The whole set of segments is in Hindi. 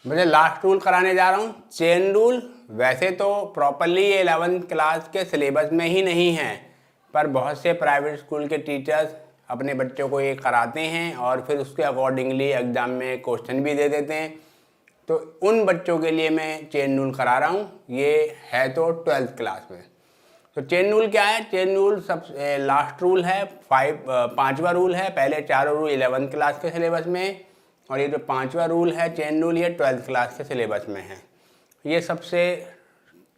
मुझे लास्ट रूल कराने जा रहा हूँ, चेन रूल। वैसे तो प्रॉपरली ये 11th क्लास के सिलेबस में ही नहीं है, पर बहुत से प्राइवेट स्कूल के टीचर्स अपने बच्चों को ये कराते हैं और फिर उसके अकॉर्डिंगली एग्ज़ाम में क्वेश्चन भी दे देते हैं। तो उन बच्चों के लिए मैं चेन रूल करा रहा हूँ। ये है तो 12th क्लास में। तो चेन रूल क्या है? चेन रूल सब लास्ट रूल है, पांचवा रूल है। पहले चारों रूल 11th क्लास के सिलेबस में, और ये जो पांचवा रूल है चेन रूल, ये 12th क्लास के सिलेबस में है। ये सबसे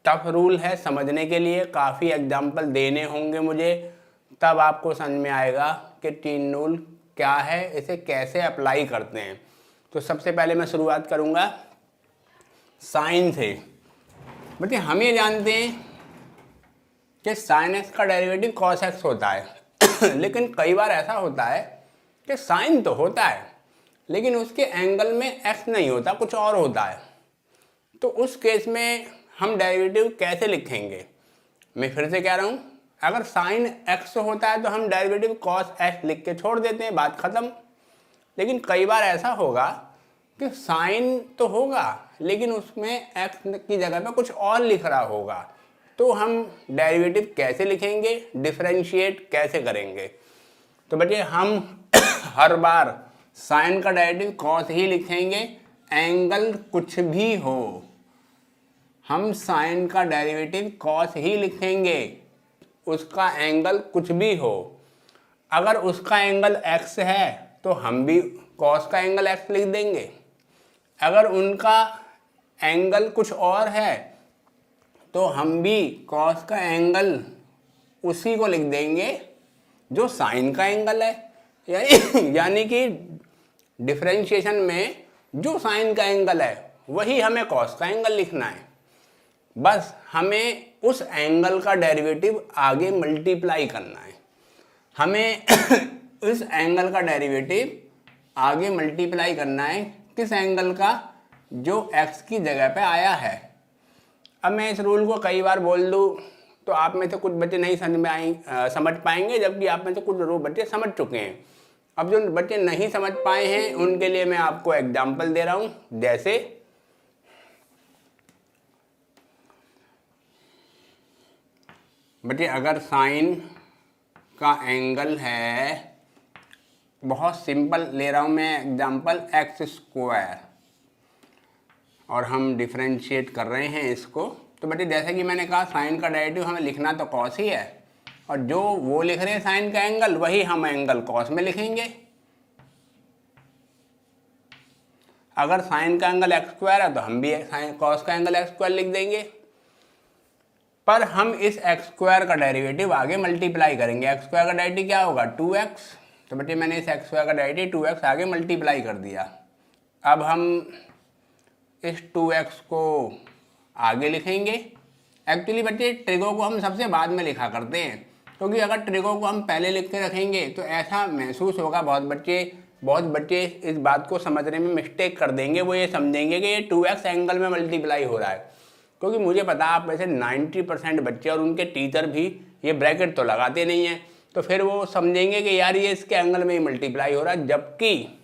टफ रूल है समझने के लिए, काफ़ी एग्जाम्पल देने होंगे मुझे, तब आपको समझ में आएगा कि चेन रूल क्या है, इसे कैसे अप्लाई करते हैं। तो सबसे पहले मैं शुरुआत करूँगा साइन से। बच्चे हम ये जानते हैं कि साइन एक्स का डेरिवेटिव कॉस एक्स होता है लेकिन कई बार ऐसा होता है कि साइन तो होता है लेकिन उसके एंगल में एक्स नहीं होता, कुछ और होता है। तो उस केस में हम डेरिवेटिव कैसे लिखेंगे? मैं फिर से कह रहा हूँ, अगर साइन एक्स होता है तो हम डेरिवेटिव कॉस एक्स लिख के छोड़ देते हैं, बात खत्म। लेकिन कई बार ऐसा होगा कि साइन तो होगा लेकिन उसमें एक्स की जगह पे कुछ और लिख रहा होगा, तो हम डेरिवेटिव कैसे लिखेंगे, डिफरेंशिएट कैसे करेंगे? तो बच्चे हम हर बार साइन का डेरिवेटिव कॉस ही लिखेंगे, एंगल कुछ भी हो। हम साइन का डेरिवेटिव कॉस ही लिखेंगे, उसका एंगल कुछ भी हो। अगर उसका एंगल एक्स है तो हम भी कॉस का एंगल एक्स लिख देंगे। अगर उनका एंगल कुछ और है तो हम भी कॉस का एंगल उसी को लिख देंगे जो साइन का एंगल है। यानी कि डिफरेंशिएशन में जो साइन का एंगल है वही हमें कॉस का एंगल लिखना है। बस हमें उस एंगल का डेरिवेटिव आगे मल्टीप्लाई करना है। हमें उस एंगल का डेरिवेटिव आगे मल्टीप्लाई करना है किस एंगल का? जो एक्स की जगह पे आया है। अब मैं इस रूल को कई बार बोल दूँ तो आप में से कुछ बच्चे नहीं समझ पाएंगे, जबकि आप में से कुछ बच्चे समझ चुके हैं। अब जो बच्चे नहीं समझ पाए हैं उनके लिए मैं आपको एग्जाम्पल दे रहा हूँ। जैसे बच्चे अगर साइन का एंगल है, बहुत सिंपल ले रहा हूँ मैं एग्जाम्पल, एक्स स्क्वायर, और हम डिफरेंशिएट कर रहे हैं इसको। तो बच्चे जैसे कि मैंने कहा साइन का डेरिवेटिव हमें लिखना तो कॉस ही है, और जो वो लिख रहे हैं साइन का एंगल वही हम एंगल कॉस में लिखेंगे। अगर साइन का एंगल एक्स स्क्वायर है तो हम भी साइन कॉस का एंगल एक्स स्क्वायर लिख देंगे। पर हम इस एक्स स्क्वायर का डेरिवेटिव आगे मल्टीप्लाई करेंगे। एक्स स्क्वायर का डेरिवेटिव क्या होगा? 2x। तो बच्चे मैंने इस एक्स स्क्वायर का डेरिवेटिव 2x आगे मल्टीप्लाई कर दिया। अब हम इस 2x को आगे लिखेंगे। एक्चुअली बच्चे ट्रिगो को हम सबसे बाद में लिखा करते हैं, क्योंकि अगर ट्रिगो को हम पहले लिख के रखेंगे तो ऐसा महसूस होगा, बहुत बच्चे इस बात को समझने में मिस्टेक कर देंगे। वो ये समझेंगे कि ये 2x एंगल में मल्टीप्लाई हो रहा है, क्योंकि मुझे पता आप वैसे 90% बच्चे और उनके टीचर भी ये ब्रैकेट तो लगाते नहीं हैं। तो फिर वो समझेंगे कि यार ये इसके एंगल में ही मल्टीप्लाई हो रहा है, जबकि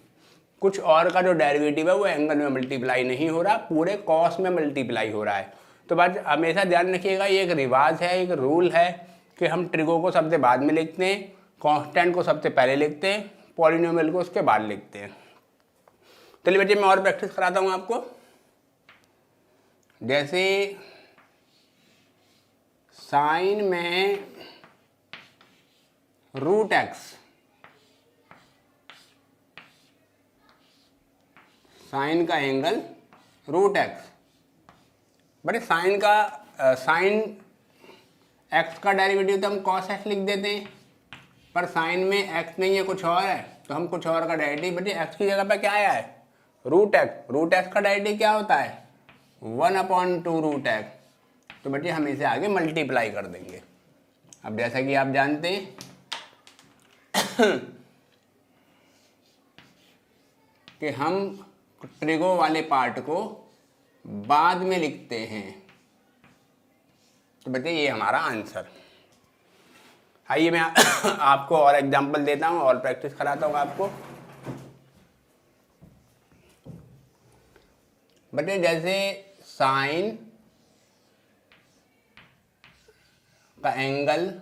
कुछ और का जो डेरिवेटिव है वो एंगल में मल्टीप्लाई नहीं हो रहा, पूरे कॉस में मल्टीप्लाई हो रहा है। तो बस हमेशा ध्यान रखिएगा, ये एक रिवाज है, एक रूल है कि हम ट्रिगो को सबसे बाद में लिखते हैं, कांस्टेंट को सबसे पहले लिखते हैं, पॉलिनोमियल को उसके बाद लिखते हैं। चलिए बच्चे मैं और प्रैक्टिस कराता हूँ आपको। जैसे साइन में रूट एक्स, साइन का एंगल रूट एक्स। बड़े साइन एक्स का डेरिवेटिव तो हम कॉस एक्स लिख देते हैं, पर साइन में एक्स नहीं है, कुछ और है, तो हम कुछ और का डेरिवेटिव, बच्चे एक्स की जगह पे क्या आया है? Root x. रूट एक्स का डेरिवेटिव क्या होता है? 1/2 रूट एक्स। तो बच्चे हम इसे आगे मल्टीप्लाई कर देंगे। अब जैसा कि आप जानते हैं कि हम ट्रिगो वाले पार्ट को बाद में लिखते हैं। तो बच्चे ये हमारा आंसर। आइए मैं आपको और एग्जांपल देता हूँ और प्रैक्टिस कराता हूँ आपको। बटे जैसे साइन का एंगल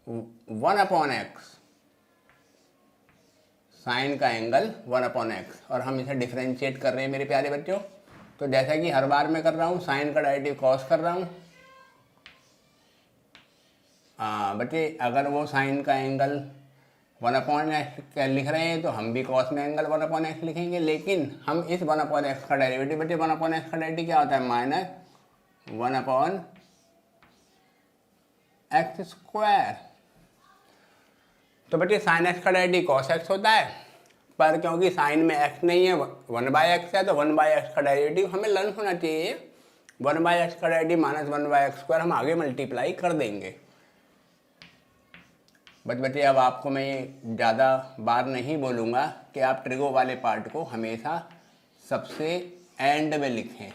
1/x, साइन का एंगल 1/x, और हम इसे डिफरेंशिएट कर रहे हैं मेरे प्यारे बच्चों। तो जैसा कि हर बार मैं कर रहा हूँ, साइन का डेरिवेटिव कॉस कर रहा हूँ। बच्चे अगर वो साइन का एंगल 1/x लिख रहे हैं तो हम भी कॉस में एंगल 1/x लिखेंगे, लेकिन हम इस 1/x का डेरिवेटिव, बच्चे 1/x का डेरिवेटिव क्या होता है? -1/x²। तो बच्चे साइन x का डेरिवेटिव कॉस x होता है, पर क्योंकि साइन में x नहीं है, 1/x है, तो 1/x का डेरिवेटिव हमें लर्न होना चाहिए। 1/x का डेरिवेटिव -1/x² हम आगे मल्टीप्लाई कर देंगे। बच्चे अब आपको मैं ज़्यादा बार नहीं बोलूँगा कि आप ट्रिगो वाले पार्ट को हमेशा सबसे एंड में लिखें,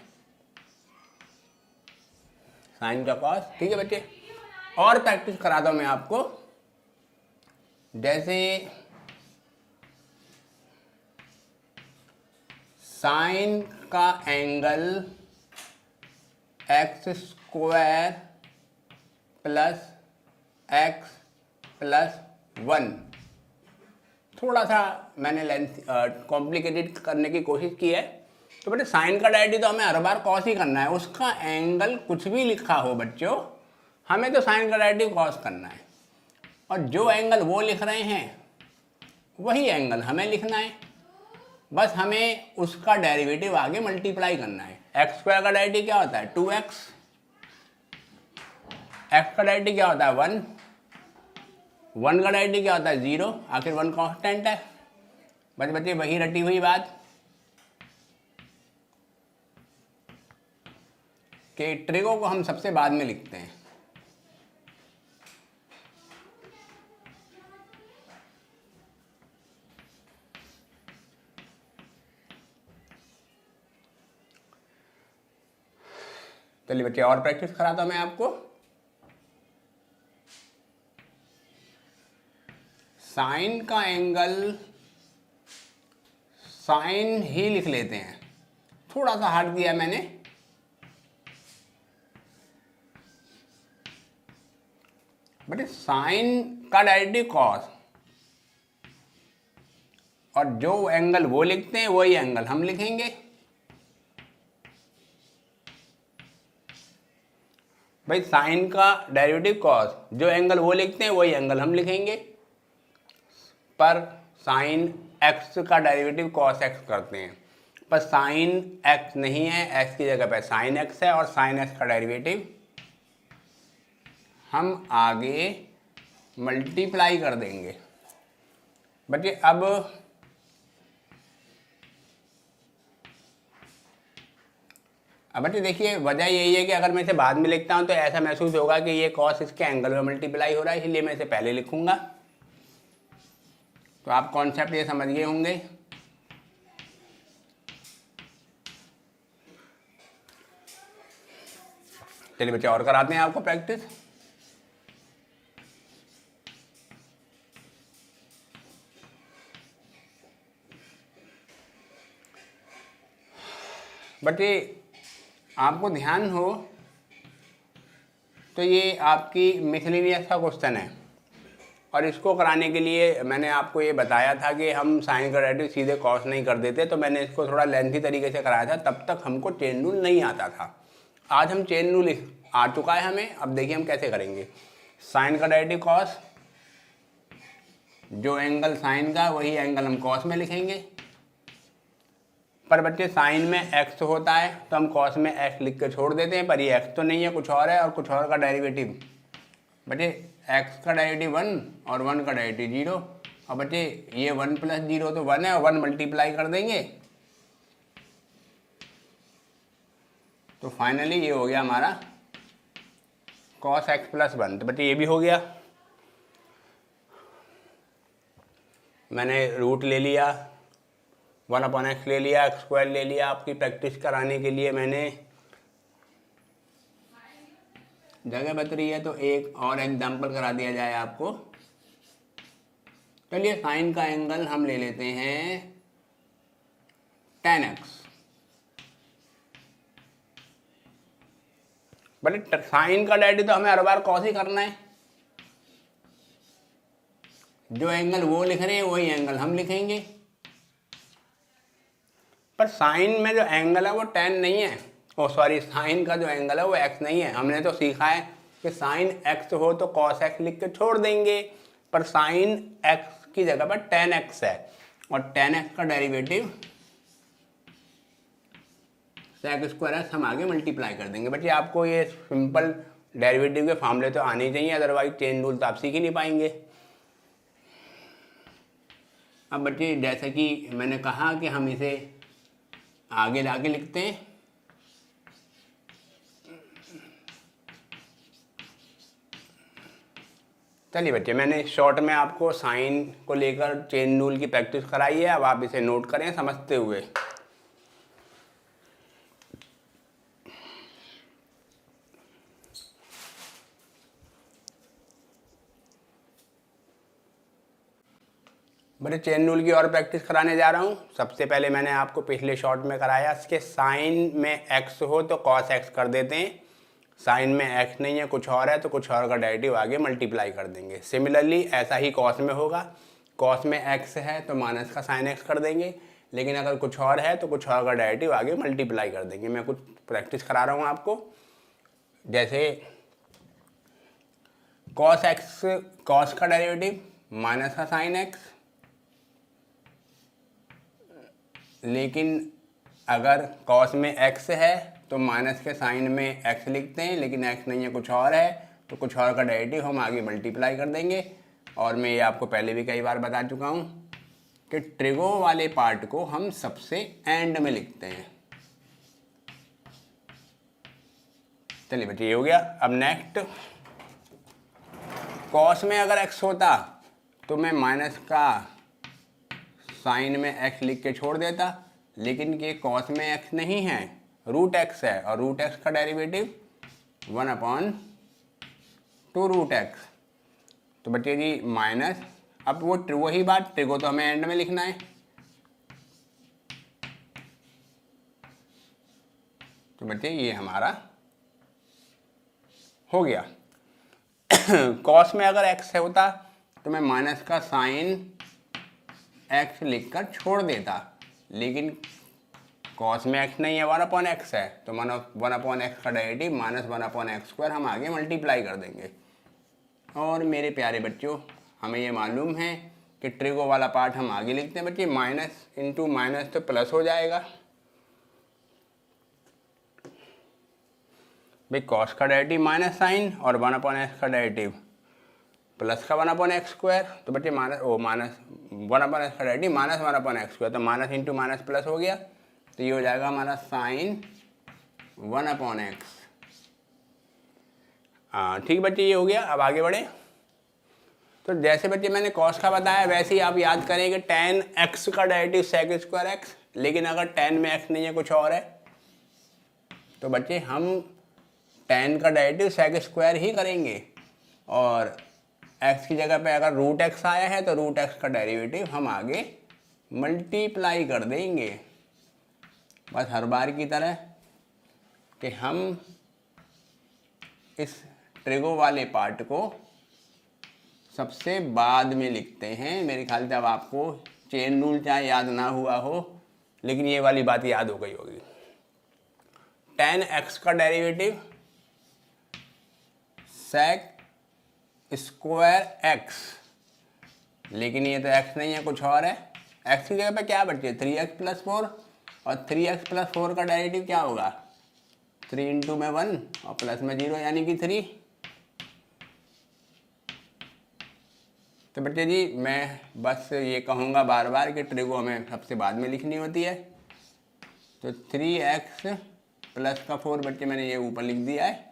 साइन का कॉस। ठीक है बच्चे, और प्रैक्टिस कराता हूँ मैं आपको। जैसे साइन का एंगल x² + x+1, थोड़ा सा मैंने लेंथ कॉम्प्लिकेटेड करने की कोशिश की है। तो बेटे साइन का डेरिवेटिव तो हमें हर बार कॉस ही करना है, उसका एंगल कुछ भी लिखा हो बच्चों, हमें तो साइन का डेरिवेटिव कॉस करना है, और जो एंगल वो लिख रहे हैं वही एंगल हमें लिखना है। बस हमें उसका डेरिवेटिव आगे मल्टीप्लाई करना है। x² का डेरिवेटिव क्या होता है? 2x। x का डेरिवेटिव क्या होता है? 1। 1 का डेरिवेटिव क्या होता है? 0। आखिर 1 कांस्टेंट है। बच्चे वही रटी हुई बात कि ट्रिगो को हम सबसे बाद में लिखते हैं। चलिए बच्चे और प्रैक्टिस कराता हूं मैं आपको। साइन का एंगल साइन ही लिख लेते हैं, थोड़ा सा हट दिया मैंने। बट साइन का डेरिवेटिव कॉस, और जो एंगल वो लिखते हैं वही एंगल हम लिखेंगे। भाई साइन का डेरिवेटिव कॉस, जो एंगल वो लिखते हैं वही एंगल हम लिखेंगे, पर साइन x का डेरिवेटिव कॉस x करते हैं, पर साइन x नहीं है, x की जगह पे साइन x है, और साइन x का डेरिवेटिव हम आगे मल्टीप्लाई कर देंगे। बच्चे अब बच्चे देखिए, वजह यही है कि अगर मैं इसे बाद में लिखता हूं तो ऐसा महसूस होगा कि ये कॉस इसके एंगल में मल्टीप्लाई हो रहा है, इसलिए मैं इसे पहले लिखूंगा। तो आप कॉन्सेप्ट ये समझ गए होंगे। चलिए बच्चे और कराते हैं आपको प्रैक्टिस। बच्चे आपको ध्यान हो तो ये आपकी मिसलेनियस का क्वेश्चन है, और इसको कराने के लिए मैंने आपको ये बताया था कि हम साइन का डेरिवेटिव सीधे कॉस नहीं कर देते, तो मैंने इसको थोड़ा लेंथी तरीके से कराया था। तब तक हमको चेन रूल नहीं आता था। आज हम चेन रूल आ चुका है हमें। अब देखिए हम कैसे करेंगे। साइन का डेरिवेटिव कॉस, जो एंगल साइन का वही एंगल हम कॉस में लिखेंगे, पर बच्चे साइन में x होता है तो हम कॉस में x लिख के छोड़ देते हैं, पर ये x तो नहीं है, कुछ और है, और कुछ और का डेरिवेटिव। बच्चे x का डेरिवेटिव 1 और 1 का डेरिवेटिव 0, और बच्चे ये 1 + 0 तो 1 है, और 1 मल्टीप्लाई कर देंगे तो फाइनली ये हो गया हमारा cos x + 1। तो बच्चे ये भी हो गया। मैंने रूट ले लिया, 1/x ले लिया, x² ले लिया। आपकी प्रैक्टिस कराने के लिए मैंने जगह बच रही है तो एक और एग्जाम्पल करा दिया जाए आपको। चलिए साइन का एंगल हम ले लेते हैं 10x। बट साइन का डेरिवेटिव तो हमें हर बार कॉस ही करना है। जो एंगल वो लिख रहे हैं वही एंगल हम लिखेंगे। पर साइन में जो एंगल है वो tan नहीं है, ओ सॉरी, साइन का जो एंगल है वो x नहीं है। हमने तो सीखा है कि साइन x हो तो cos x लिख के छोड़ देंगे, पर साइन x की जगह पर tan x है, और tan x का डेरिवेटिव sec स्क्वायर एक्स हम आगे मल्टीप्लाई कर देंगे। बच्चे आपको ये सिंपल डेरिवेटिव के फॉर्मूले तो आने चाहिए, अदरवाइज चेन रूल तो आप सीख ही नहीं पाएंगे। अब बच्चे जैसे कि मैंने कहा कि हम इसे आगे लाके लिखते हैं। चलिए बच्चे, मैंने शॉर्ट में आपको साइन को लेकर चेन रूल की प्रैक्टिस कराई है, अब आप इसे नोट करें समझते हुए। बड़े चेन रूल की और प्रैक्टिस कराने जा रहा हूँ। सबसे पहले मैंने आपको पिछले शॉर्ट में कराया इसके साइन में x हो तो cos x कर देते हैं, साइन में x नहीं है कुछ और है तो कुछ और का डेरिवेटिव आगे मल्टीप्लाई कर देंगे। सिमिलरली ऐसा ही cos में होगा, cos में x है तो माइनस का साइन x कर देंगे, लेकिन अगर कुछ और है तो कुछ और का डेरिवेटिव आगे मल्टीप्लाई कर देंगे। मैं कुछ प्रैक्टिस करा रहा हूँ आपको। जैसे cos का डेरिवेटिव माइनस का साइन x, लेकिन अगर cos में x है तो माइनस के साइन में x लिखते हैं, लेकिन x नहीं है कुछ और है तो कुछ और का डेरिवेटिव हम आगे मल्टीप्लाई कर देंगे। और मैं ये आपको पहले भी कई बार बता चुका हूँ कि ट्रिगो वाले पार्ट को हम सबसे एंड में लिखते हैं। चलिए बच्चे ये हो गया। अब नेक्स्ट, cos में अगर x होता तो मैं माइनस का साइन में x लिख के छोड़ देता, लेकिन ये cos में x नहीं है, रूट x है, और रूट x का डेरिवेटिव 1/2√x। तो बच्चे जी माइनस, अब वो वही बात, ट्रिगो तो हमें एंड में लिखना है, तो बच्चे ये हमारा हो गया। cos में अगर x होता तो मैं माइनस का साइन x लिखकर छोड़ देता, लेकिन cos में x नहीं है 1/x है, तो 1/x का डेरिवेटिव माइनस 1/x² हम आगे मल्टीप्लाई कर देंगे। और मेरे प्यारे बच्चों, हमें ये मालूम है कि ट्रिगो वाला पार्ट हम आगे लिखते हैं। बच्चे माइनस इंटू माइनस तो प्लस हो जाएगा, भाई cos का डेरिवेटिव माइनस साइन और 1/x का डेरिवेटिव प्लस का 1/x², तो बच्चे माइनस 1/x का डेरिवेटिव माइनस 1/x², तो माइनस इंटू माइनस प्लस हो गया, तो ये हो जाएगा हमारा साइन 1/x। हाँ ठीक बच्चे, ये हो गया। अब आगे बढ़े। तो जैसे बच्चे मैंने cos का बताया वैसे ही आप याद करें कि tan x का डेरिवेटिव sec स्क्वायर x, लेकिन अगर tan में x नहीं है कुछ और है तो बच्चे हम tan का डेरिवेटिव sec स्क्वायर ही करेंगे, और x की जगह पे अगर रूट x आया है तो रूट x का डेरिवेटिव हम आगे मल्टीप्लाई कर देंगे। बस हर बार की तरह कि हम इस ट्रिगो वाले पार्ट को सबसे बाद में लिखते हैं। मेरे ख्याल से अब आपको चेन रूल चाहे याद ना हुआ हो, लेकिन ये वाली बात याद हो गई होगी। tan x का डेरिवेटिव sec स्क्वायर x, लेकिन ये तो x नहीं है कुछ और है। x की जगह पे क्या बचे 3x + 4, और 3x + 4 का डेरिवेटिव क्या होगा 3 इंटू में 1 और प्लस में 0 यानी कि 3। तो बच्चे जी मैं बस ये कहूँगा बार बार कि ट्रिगो हमें सबसे बाद में लिखनी होती है। तो 3x + 4 बच्चे मैंने ये ऊपर लिख दिया है।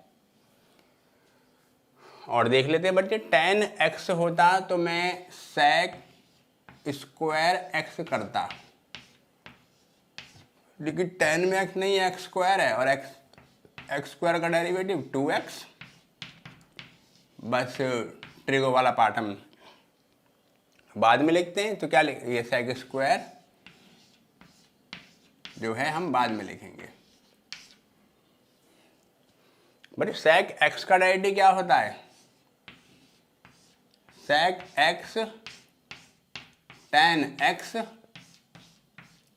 और देख लेते हैं बच्चे, tan x होता तो मैं sec स्क्वायर x करता, लेकिन tan में x नहीं है, x² है, और x² का डेरिवेटिव 2x। बस ट्रिगो वाला पार्ट हम बाद में लिखते हैं, तो क्या ये sec स्क्वायर जो है हम बाद में लिखेंगे। बट sec x का डेरिवेटिव क्या होता है? sec x tan x,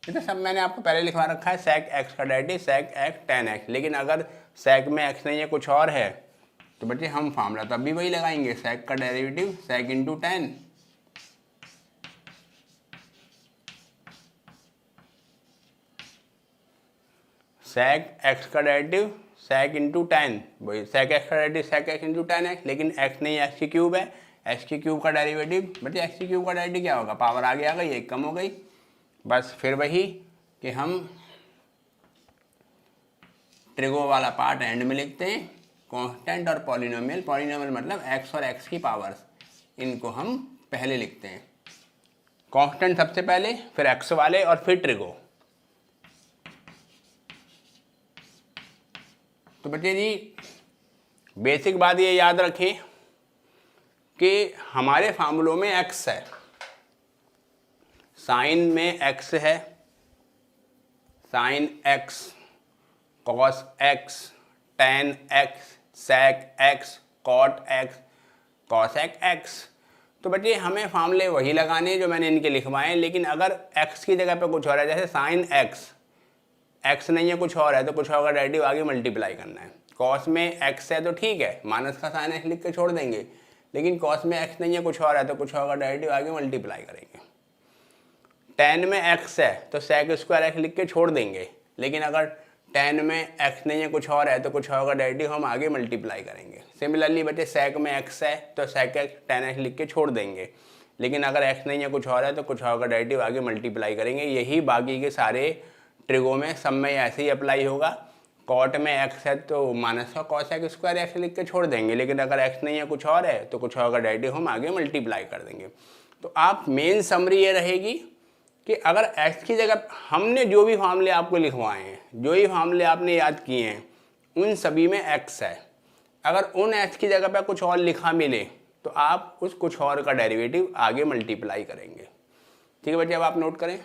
ये तो सब मैंने आपको पहले लिखवा रखा है, sec x का derivative sec x tan x। लेकिन अगर sec में x नहीं है कुछ और है तो बच्चे हम फार्मूला तब भी वही लगाएंगे, sec का derivative sec into ten. sec x का डेरिवेटिव sec इंटू टेन, वही sec x का derivative sec x into ten x। लेकिन x नहीं है, x की क्यूब है, x की क्यूब का डेरिवेटिव, बच्चे x की क्यूब का डेरिवेटिव क्या होगा? पावर आगे आ गई, एक कम हो गई, बस फिर वही कि हम ट्रिगो वाला पार्ट एंड में लिखते हैं। कांस्टेंट और पॉलिनोमियल, पॉलिनोमियल मतलब x और x की पावर्स, इनको हम पहले लिखते हैं। कांस्टेंट सबसे पहले, फिर x वाले और फिर ट्रिगो। तो बच्चे जी बेसिक बात ये याद रखें कि हमारे फार्मूलों में x है, साइन में x है, sign x, cos x, tan x, sec x, cot x, cosec x। तो बच्चे हमें फार्मूले वही लगाने जो मैंने इनके लिखवाए, लेकिन अगर x की जगह पे कुछ और है, जैसे साइन x नहीं है कुछ और है तो कुछ और का डेरिवेटिव आगे मल्टीप्लाई करना है। cos में x है तो ठीक है, माइनस का साइन x लिख के छोड़ देंगे, लेकिन cos में x नहीं है कुछ और है तो कुछ और का डेरिवेटिव आगे मल्टीप्लाई करेंगे। tan में x है तो sec स्क्वायर x लिख के छोड़ देंगे, लेकिन अगर tan में x नहीं है कुछ और है तो कुछ और का डेरिवेटिव हम आगे मल्टीप्लाई करेंगे। सिमिलरली बच्चे sec में x है तो sec x tan x लिख के छोड़ देंगे, लेकिन अगर x नहीं है कुछ और है तो कुछ और का डेरिवेटिव आगे मल्टीप्लाई करेंगे। यही बाकी के सारे ट्रिगो में सब में ऐसे ही अप्लाई होगा। कॉट में x है तो माइनस का cosec स्क्वायर x लिख के छोड़ देंगे, लेकिन अगर x नहीं है कुछ और है तो कुछ और का डेरिवेटिव हम आगे मल्टीप्लाई कर देंगे। तो आप मेन समरी ये रहेगी कि अगर x की जगह हमने जो भी फार्मूले आपको लिखवाए हैं, जो भी फार्मूले आपने याद किए हैं, उन सभी में x है। अगर उन x की जगह पर कुछ और लिखा मिले तो आप उस कुछ और का डेरिवेटिव आगे मल्टीप्लाई करेंगे। ठीक है बच्चे, अब आप नोट करें।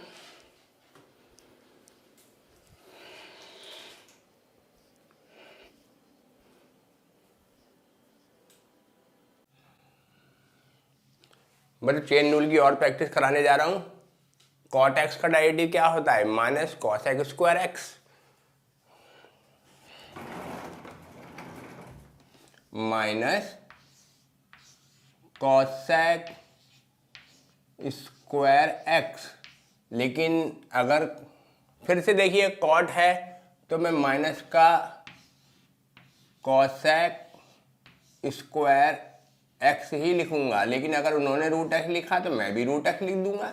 बच्चे चेन रूल की और प्रैक्टिस कराने जा रहा हूं। कॉट एक्स का डेरिवेटिव क्या होता है? Minus cosec square x, minus cosec square x. लेकिन अगर फिर से देखिए कॉट है तो मैं माइनस का कॉसेक स्क्वायर एक्स ही लिखूंगा, लेकिन अगर उन्होंने रूट एक्स लिखा तो मैं भी रूट एक्स लिख दूंगा।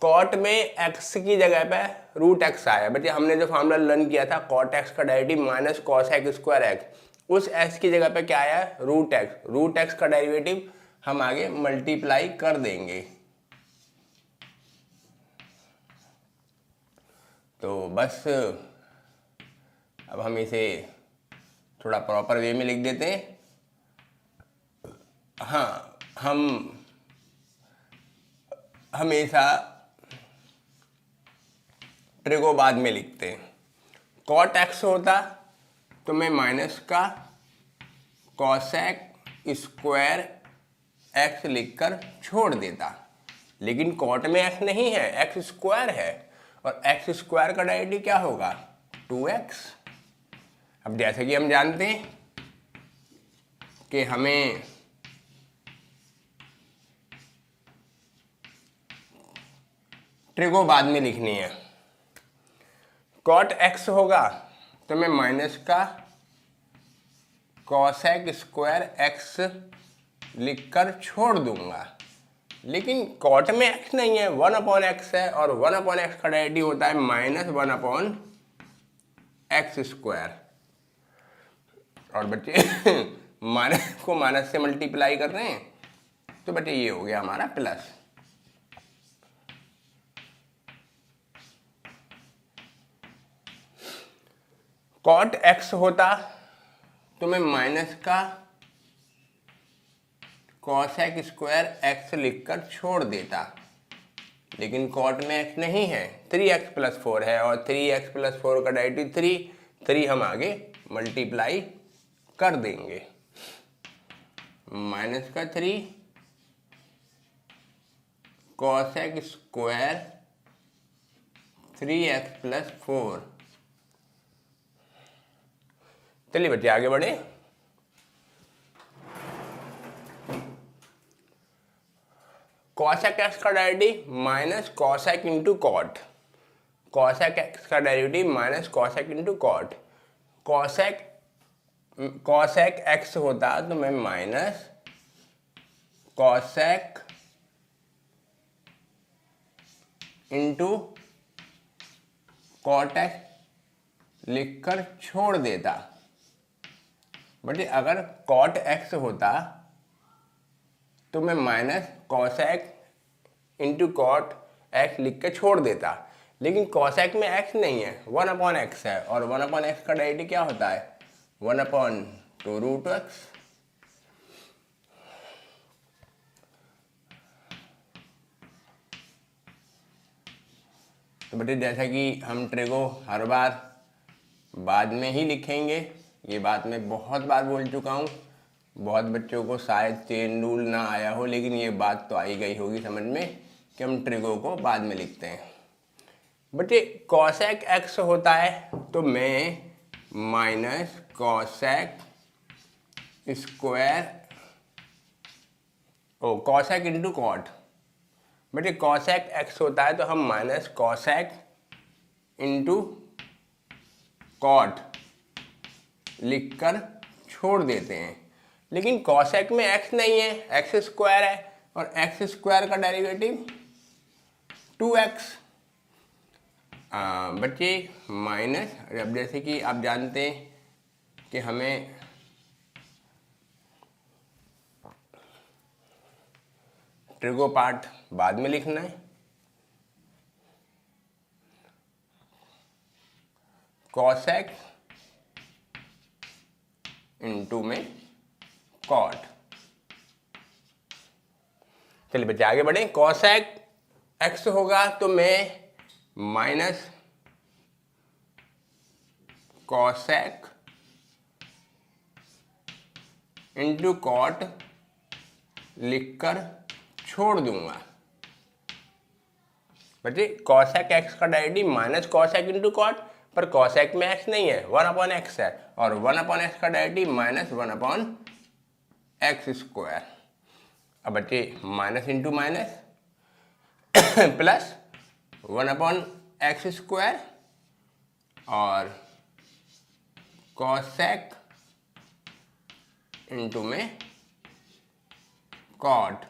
कॉट में एक्स की जगह पे रूट एक्स आया। बच्चे हमने जो फार्मूला लर्न किया था कॉट एक्स का derivative minus cosec square x, उस एक्स की जगह पे क्या आया? Root x. रूट एक्स का डेरिवेटिव हम आगे मल्टीप्लाई कर देंगे। तो बस अब हम इसे थोड़ा प्रॉपर वे में लिख देते हैं। हाँ, हम हमेशा ट्रिगो बाद में लिखते हैं। कॉट एक्स होता तो मैं माइनस का कॉसेक स्क्वायर एक्स लिखकर छोड़ देता, लेकिन कॉट में एक्स नहीं है, एक्स स्क्वायर है, और एक्स स्क्वायर का डेरिवेटिव क्या होगा? 2x। अब जैसे कि हम जानते हैं कि हमें ट्रिगो बाद में लिखनी है। कॉट एक्स होगा तो मैं माइनस का कॉसेक स्क्वायर एक्स लिखकर छोड़ दूंगा, लेकिन कॉट में एक्स नहीं है, 1/x है, और 1/x का डेरिवेटिव होता है माइनस 1/x स्क्वायर। और बच्चे माइनस को माइनस से मल्टीप्लाई कर रहे हैं तो बच्चे ये हो गया हमारा प्लस। कॉट एक्स होता तो मैं माइनस का कॉसेक स्क्वायर एक्स लिखकर छोड़ देता, लेकिन कॉट में एक्स नहीं है, 3x + 4 है, और 3x + 4 का डेरिवेटिव 3 हम आगे मल्टीप्लाई कर देंगे। माइनस का 3 कॉसेक स्क्वायर 3x प्लस 4। चलिए बच्चे आगे बढ़े। कॉसेक एक्स का derivative minus cosec into cot. Cosec x का derivative minus cosec into cot. Cosec x होता तो मैं minus cosec into cot x लिखकर छोड़ देता। बट अगर कॉट एक्स होता तो मैं minus cosec into cot x लिख के छोड़ देता, लेकिन कॉसेक में एक्स नहीं है, 1/x है, और 1/x का डेरिवेटिव क्या होता है 1/2√x। तो बेटे जैसा कि हम ट्रिगो हर बार बाद में ही लिखेंगे, ये बात मैं बहुत बार बोल चुका हूँ। बहुत बच्चों को शायद चेन रूल ना आया हो, लेकिन ये बात तो आई गई होगी समझ में कि हम ट्रिगो को बाद में लिखते हैं। बच्चे कॉसेक एक्स होता है तो मैं minus cosec square cosec into cot. बच्चे कॉसेक एक्स होता है तो हम माइनस कॉसेक इंटू कॉट लिखकर छोड़ देते हैं, लेकिन कॉसेक में एक्स नहीं है, एक्स स्क्वायर है, और एक्स स्क्वायर का डेरिवेटिव 2x। बच्चे माइनस, अब जैसे कि आप जानते हैं कि हमें ट्रिगो पार्ट बाद में लिखना है। कॉसेक इंटू में कॉट। चलिए बच्चे आगे बढ़े। कॉसेक एक्स होगा तो मैं माइनस कॉसेक इंटू कॉट लिखकर छोड़ दूंगा। बच्चे कॉसेक एक्स का derivative minus cosec into cot, पर कॉसेक में एक्स नहीं है, 1/x है, और 1/x का डेरिवेटिव माइनस 1/x स्क्वायर। अब बच्चे minus into minus plus 1/x square और कॉसेक इंटू में कॉट।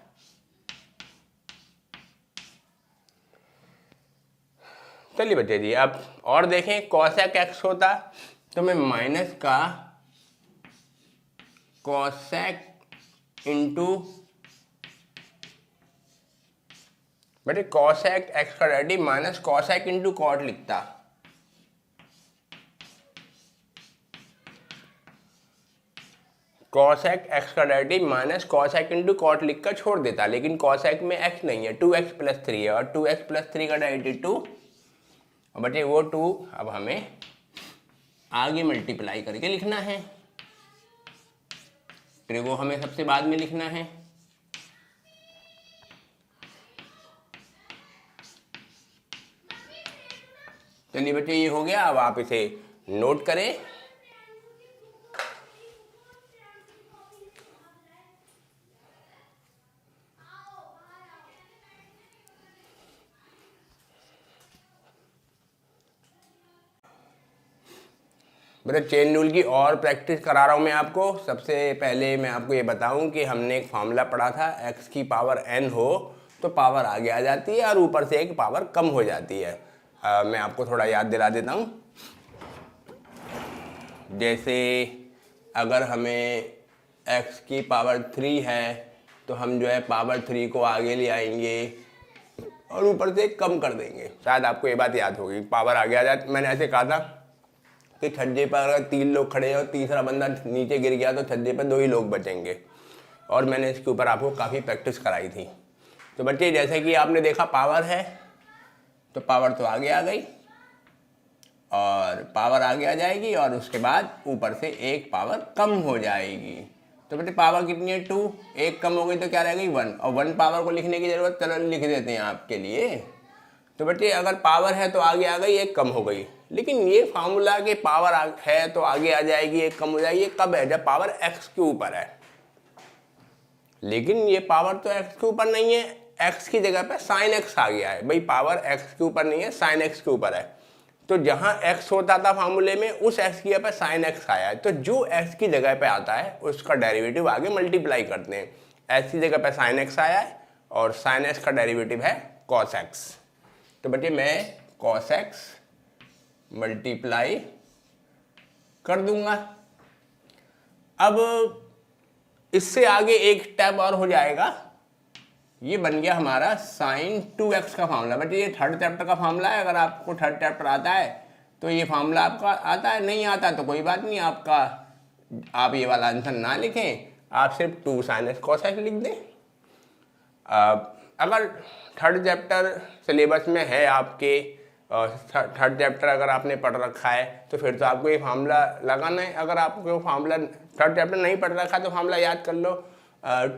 चलिए बच्चे जी अब और देखें। कॉसेक एक्स होता तो मैं माइनस का कॉसेक इंटू बेटे कॉसेक एक्स का derivative minus cosec into cot लिखता। कॉसेक एक्स का derivative minus cosec into cot लिखकर छोड़ देता, लेकिन कॉसेक में एक्स नहीं है, 2x प्लस 3 है, और 2x प्लस 3 का डेरिवेटिव 2। बटे वो 2 अब हमें आगे मल्टीप्लाई करके लिखना है। ट्रिगो हमें सबसे बाद में लिखना है। चलिए बच्चे ये हो गया। अब आप इसे नोट करें। बेटा चेन रूल की और प्रैक्टिस करा रहा हूँ मैं आपको। सबसे पहले मैं आपको ये बताऊँ कि हमने एक फार्मूला पढ़ा था, x की पावर n हो तो पावर आगे आ जाती है और ऊपर से एक पावर कम हो जाती है। मैं आपको थोड़ा याद दिला देता हूँ। जैसे अगर हमें x की पावर 3 है तो हम जो है पावर 3 को आगे ले आएंगे और ऊपर से कम कर देंगे। शायद आपको ये बात याद होगी, पावर आगे आ जाती। मैंने ऐसे कहा था कि छज्जे पर अगर 3 लोग खड़े हैं और तीसरा बंदा नीचे गिर गया तो छज्जे पर 2 ही लोग बचेंगे, और मैंने इसके ऊपर आपको काफ़ी प्रैक्टिस कराई थी। तो बच्चे जैसे कि आपने देखा पावर है तो पावर तो आगे आ गई, और पावर आगे आ जाएगी और उसके बाद ऊपर से एक पावर कम हो जाएगी। तो बेटे पावर कितनी है 2, एक कम हो गई तो क्या रह गई 1, और 1 पावर को लिखने की ज़रूरत, चलो लिख देते हैं आपके लिए। तो बेटे अगर पावर है तो आगे आ गई, एक कम हो गई, लेकिन ये फार्मूला के पावर है तो आगे आ जाएगी एक कम हो जाएगी, ये कब है? जब पावर x के ऊपर है। लेकिन ये पावर तो x के ऊपर नहीं है, x की जगह पे sin x आ गया है। भाई पावर x के ऊपर नहीं है, sin x के ऊपर है। तो जहां x होता था फार्मूले में, उस x की जगह पे sin x आया है। तो जो x की जगह पे आता है उसका डेरिवेटिव आगे मल्टीप्लाई करते हैं। x की जगह पे sin x आया है और sin x का डेरिवेटिव है cos x। तो बेटे मैं cos x मल्टीप्लाई कर दूंगा। अब इससे आगे एक स्टेप और हो जाएगा, ये बन गया हमारा sin 2x का फार्मूला। बट ये थर्ड चैप्टर का फार्मूला है, अगर आपको थर्ड चैप्टर आता है तो ये फार्मूला आपका आता है, नहीं आता तो कोई बात नहीं, आप ये वाला आंसर ना लिखें, आप सिर्फ 2 sin x cos x लिख दें। अगर थर्ड चैप्टर सिलेबस में है आपके, थर्ड चैप्टर अगर आपने पढ़ रखा है तो फिर तो आपको ये फार्मूला लगाना है। अगर आपको फार्मूला थर्ड चैप्टर नहीं पढ़ रखा तो फार्मूला याद कर लो,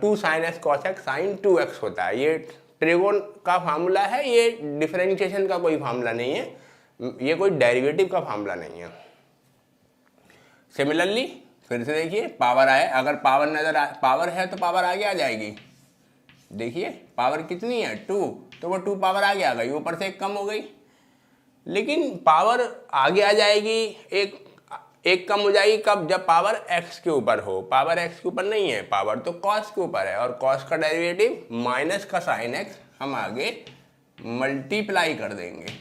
2 sin x cos x sin 2x होता है। ये त्रिकोण का फार्मूला है, ये डिफरेंशिएशन का कोई फार्मूला नहीं है, ये कोई डेरिवेटिव का फार्मूला नहीं है। सिमिलरली फिर से देखिए पावर आए, अगर पावर है तो पावर आगे आ जाएगी। देखिए पावर कितनी है 2, तो वो 2 पावर आगे आ गई, ऊपर से एक कम हो गई। लेकिन पावर आगे आ जाएगी, एक कम हो जाएगी कब? जब पावर x के ऊपर हो। पावर x के ऊपर नहीं है, पावर तो cos के ऊपर है, और cos का डेरिवेटिव माइनस का sin x हम आगे मल्टीप्लाई कर देंगे।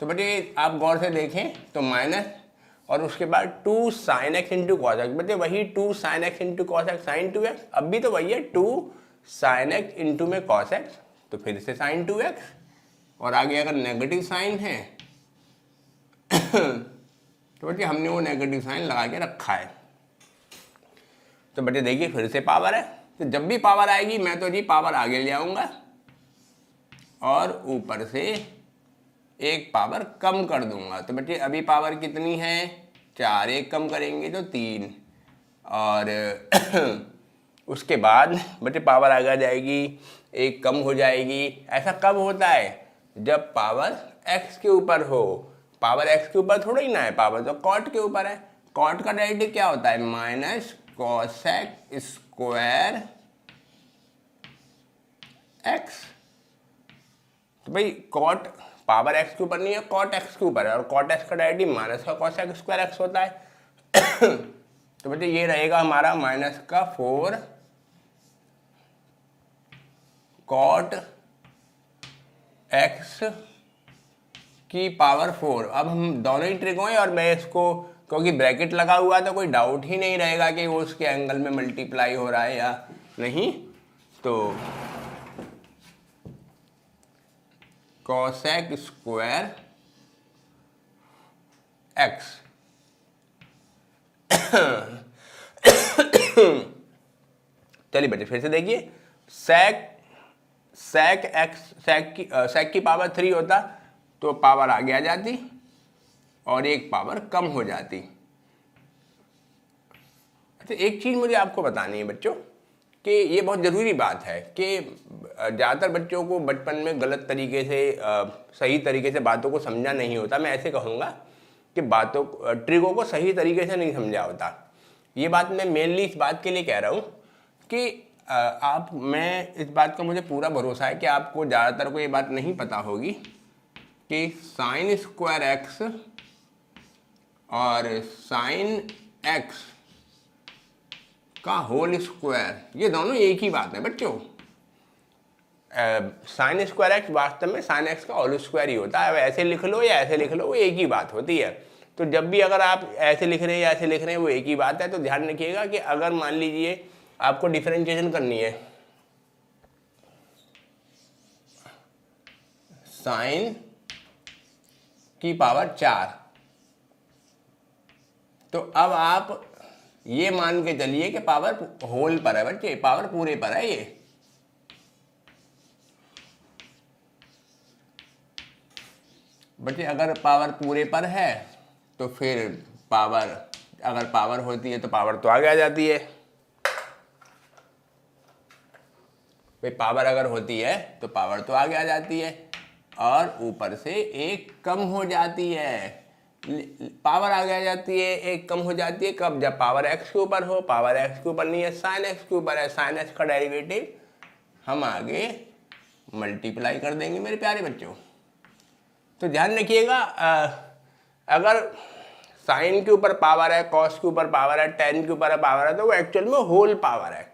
तो बेटे आप गौर से देखें तो माइनस और उसके बाद 2 sin x into cos x, बेटे वही 2 sin x into cos x sin 2x, अब भी तो वही है 2 sin x इंटू में cos x, तो फिर से sin 2x, और आगे अगर नेगेटिव साइन है तो बेटे हमने वो नेगेटिव साइन लगा के रखा है। तो बेटे देखिए फिर से पावर है, तो जब भी पावर आएगी मैं तो जी पावर आगे ले आऊँगा और ऊपर से एक पावर कम कर दूंगा। तो बेटे अभी पावर कितनी है 4, एक कम करेंगे तो 3, और उसके बाद बेटे पावर आगे आ जाएगी, एक कम हो जाएगी। ऐसा कब होता है? जब पावर x के ऊपर हो। पावर x के ऊपर थोड़ा ही ना है, पावर तो कॉट के ऊपर है। कॉट का डेरिवेटिव क्या होता है? Minus cosec square x। तो भाई कॉट पावर x के ऊपर नहीं है, कॉट x के ऊपर है, और कॉट x का डेरिवेटिव माइनस का cosec स्क्वायर x होता है। तो बेटे ये रहेगा हमारा माइनस का 4 कॉट x की पावर 4। अब हम दोनों ही ट्रिक हुए, और मैं इसको क्योंकि ब्रैकेट लगा हुआ है तो कोई डाउट ही नहीं रहेगा कि वो उसके एंगल में मल्टीप्लाई हो रहा है या नहीं। तो cosec स्क्वायर x चलिए बेटे फिर से देखिए, sec की पावर 3 होता तो पावर आगे आ जाती और एक पावर कम हो जाती। अच्छा एक चीज़ मुझे आपको बतानी है बच्चों, कि ये बहुत ज़रूरी बात है कि ज़्यादातर बच्चों को बचपन में गलत तरीके से सही तरीके से बातों को समझा नहीं होता। मैं ऐसे कहूँगा कि ट्रिकों को सही तरीके से नहीं समझा होता। ये बात मैं मेनली इस बात के लिए कह रहा हूँ कि मैं इस बात का मुझे पूरा भरोसा है कि आपको ज़्यादातर को ये बात नहीं पता होगी कि साइन स्क्वायर एक्स और साइन एक्स का होल स्क्वायर ये दोनों एक ही बात है बच्चों। साइन स्क्वायर एक्स वास्तव में साइन एक्स का होल स्क्वायर ही होता है। ऐसे लिख लो या ऐसे लिख लो, वो एक ही बात होती है। तो जब भी अगर आप ऐसे लिख रहे हैं या ऐसे लिख रहे हैं वो एक ही बात है। तो ध्यान रखिएगा कि अगर मान लीजिए आपको डिफरेंशिएशन करनी है साइन की पावर 4, तो अब आप ये मान के चलिए कि पावर होल पर है बच्चे, पावर पूरे पर है ये। बच्चे अगर पावर पूरे पर है तो फिर पावर, अगर पावर होती है तो पावर तो आगे आ जाती है। भाई पावर अगर होती है तो पावर तो आगे आ जाती है और ऊपर से एक कम हो जाती है। पावर आगे आ जाती है, एक कम हो जाती है कब? जब पावर एक्स के ऊपर हो। पावर एक्स के ऊपर नहीं है, साइन एक्स के ऊपर है। साइन एक्स का डेरिवेटिव हम आगे मल्टीप्लाई कर देंगे मेरे प्यारे बच्चों। तो ध्यान रखिएगा, अगर साइन के ऊपर पावर है, कॉस के ऊपर पावर है, टेन के ऊपर पावर है, तो वो एक्चुअल में होल पावर है।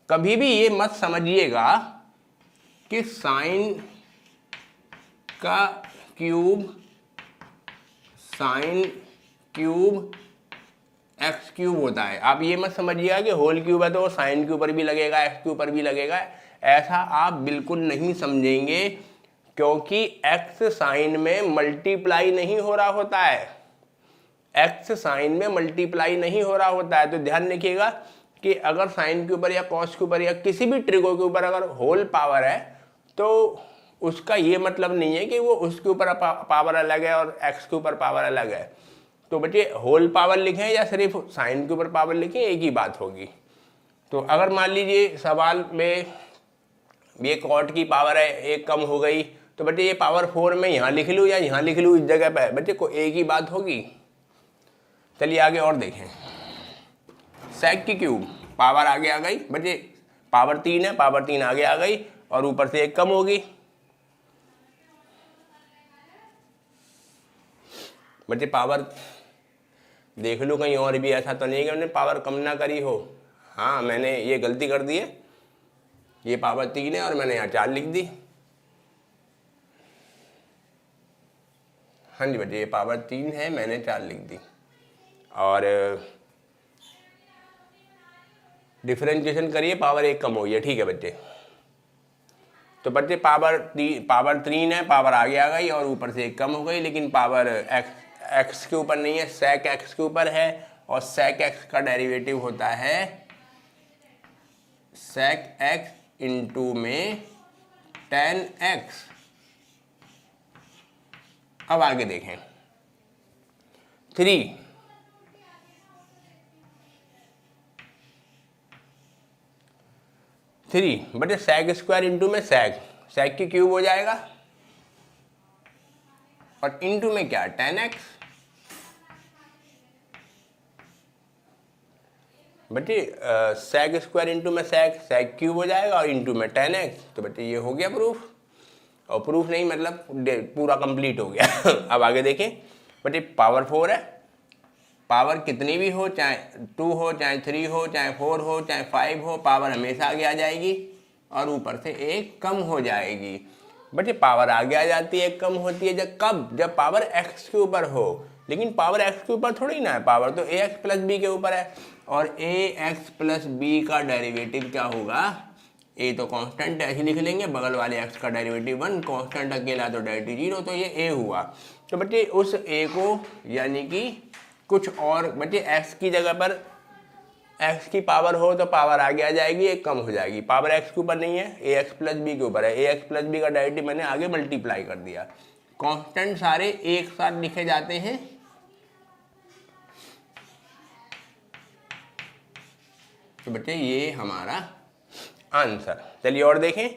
कभी भी ये मत समझिएगा कि साइन का cube sine cube x cube होता है। आप ये मत समझिएगा कि होल क्यूब है तो साइन के ऊपर भी लगेगा, एक्स के ऊपर भी लगेगा। ऐसा आप बिल्कुल नहीं समझेंगे, क्योंकि एक्स साइन में मल्टीप्लाई नहीं हो रहा होता है। एक्स साइन में मल्टीप्लाई नहीं हो रहा होता है। तो ध्यान रखिएगा कि अगर साइन के ऊपर या कॉस के ऊपर या किसी भी ट्रिगो के ऊपर अगर होल पावर है तो उसका ये मतलब नहीं है कि वो उसके ऊपर पावर अलग है और एक्स के ऊपर पावर अलग है। तो बच्चे होल पावर लिखें या सिर्फ साइन के ऊपर पावर लिखें, एक ही बात होगी। तो अगर मान लीजिए सवाल में ये कॉट की पावर है, एक कम हो गई, तो बच्चे ये पावर 4 में यहाँ लिख लूँ या यहाँ लिख लूँ, इस जगह पर बच्चे को एक ही बात होगी। चलिए आगे और देखें। सेक की क्यूब पावर आगे आ गई, बच्चे पावर 3 है, पावर 3 आगे आ गई और ऊपर से एक कम होगी। बच्चे पावर देख लो कहीं और भी ऐसा तो नहीं कि मैंने पावर कम ना करी हो। हाँ, मैंने ये गलती कर दी है, ये पावर 3 है और मैंने यहाँ 4 लिख दी। हाँ जी बच्चे, ये पावर 3 है, मैंने 4 लिख दी। और डिफरेंशिएशन करिए, पावर 1 कम हुई है, ठीक है बच्चे। तो बच्चे पावर 3 है, पावर आगे आ गई और ऊपर से 1 कम हो गई, लेकिन पावर एक्स के ऊपर नहीं है, सेक एक्स के ऊपर है। और सेक एक्स का डेरिवेटिव होता है सेक एक्स इंटू में टेन एक्स। अब आगे देखें 3 बटे सेक स्क्वायर इंटू में सेक की क्यूब हो जाएगा और इंटू में क्या, 10x। बच्चे सेक स्क्वायर इंटू में सेक क्यूब हो जाएगा और इंटू में 10x। तो बच्चे ये हो गया प्रूफ, और प्रूफ नहीं मतलब पूरा कंप्लीट हो गया। अब आगे देखें बच्चे, पावर 4 है, पावर कितनी भी हो, चाहे 2 हो, चाहे 3 हो, चाहे 4 हो, चाहे 5 हो, पावर हमेशा आगे आ जाएगी और ऊपर से एक कम हो जाएगी। बच्चे पावर आगे आ जाती है, कम होती है जब पावर एक्स के ऊपर हो। लेकिन पावर एक्स के ऊपर थोड़ी ना है, पावर तो ए एक्स प्लस बी के ऊपर है। और ए एक्स प्लस बी का डेरिवेटिव क्या होगा, ए तो कांस्टेंट ऐसे लिख लेंगे, बगल वाले एक्स का डेरिवेटिव 1, कांस्टेंट अकेला तो डेरिवेटिव 0, तो ये ए हुआ। तो बच्चे उस ए को यानी कि कुछ और, बच्चे एक्स की जगह पर एक्स की पावर हो तो पावर आगे आ जाएगी, एक कम हो जाएगी। पावर एक्स के ऊपर नहीं है, ए एक्स प्लस बी के ऊपर है। ए एक्स प्लस बी का डेरिवेटिव मैंने आगे मल्टीप्लाई कर दिया। कांस्टेंट सारे एक साथ लिखे जाते हैं। तो बच्चे ये हमारा आंसर। चलिए और देखें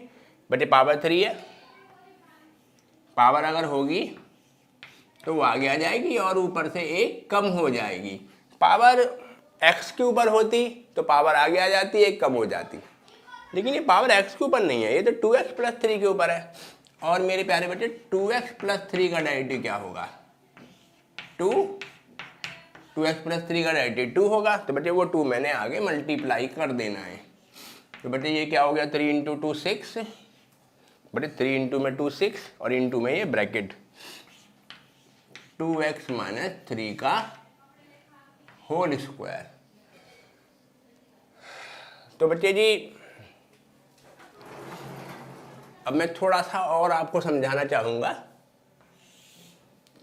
बच्चे, पावर 3 है, पावर अगर होगी तो वो आगे आ जाएगी और ऊपर से एक कम हो जाएगी। पावर एक्स के ऊपर होती तो पावर आगे आ जाती, एक कम हो जाती। लेकिन ये पावर एक्स के ऊपर नहीं है, ये तो 2x प्लस 3 के ऊपर है। और मेरे प्यारे बच्चे 2x प्लस 3 का डेरिवेटिव क्या होगा, 2x प्लस 3 का डेरिवेटिव 2 होगा। तो बच्चे वो 2 मैंने आगे मल्टीप्लाई कर देना है। तो बच्चे ये क्या हो गया, 3 इंटू 2 6। बच्चे 3 इंटू में 2 6 और इंटू में ये ब्रैकेट 2x माइनस 3 का होल स्क्वायर। तो बच्चे जी अब मैं थोड़ा सा और आपको समझाना चाहूँगा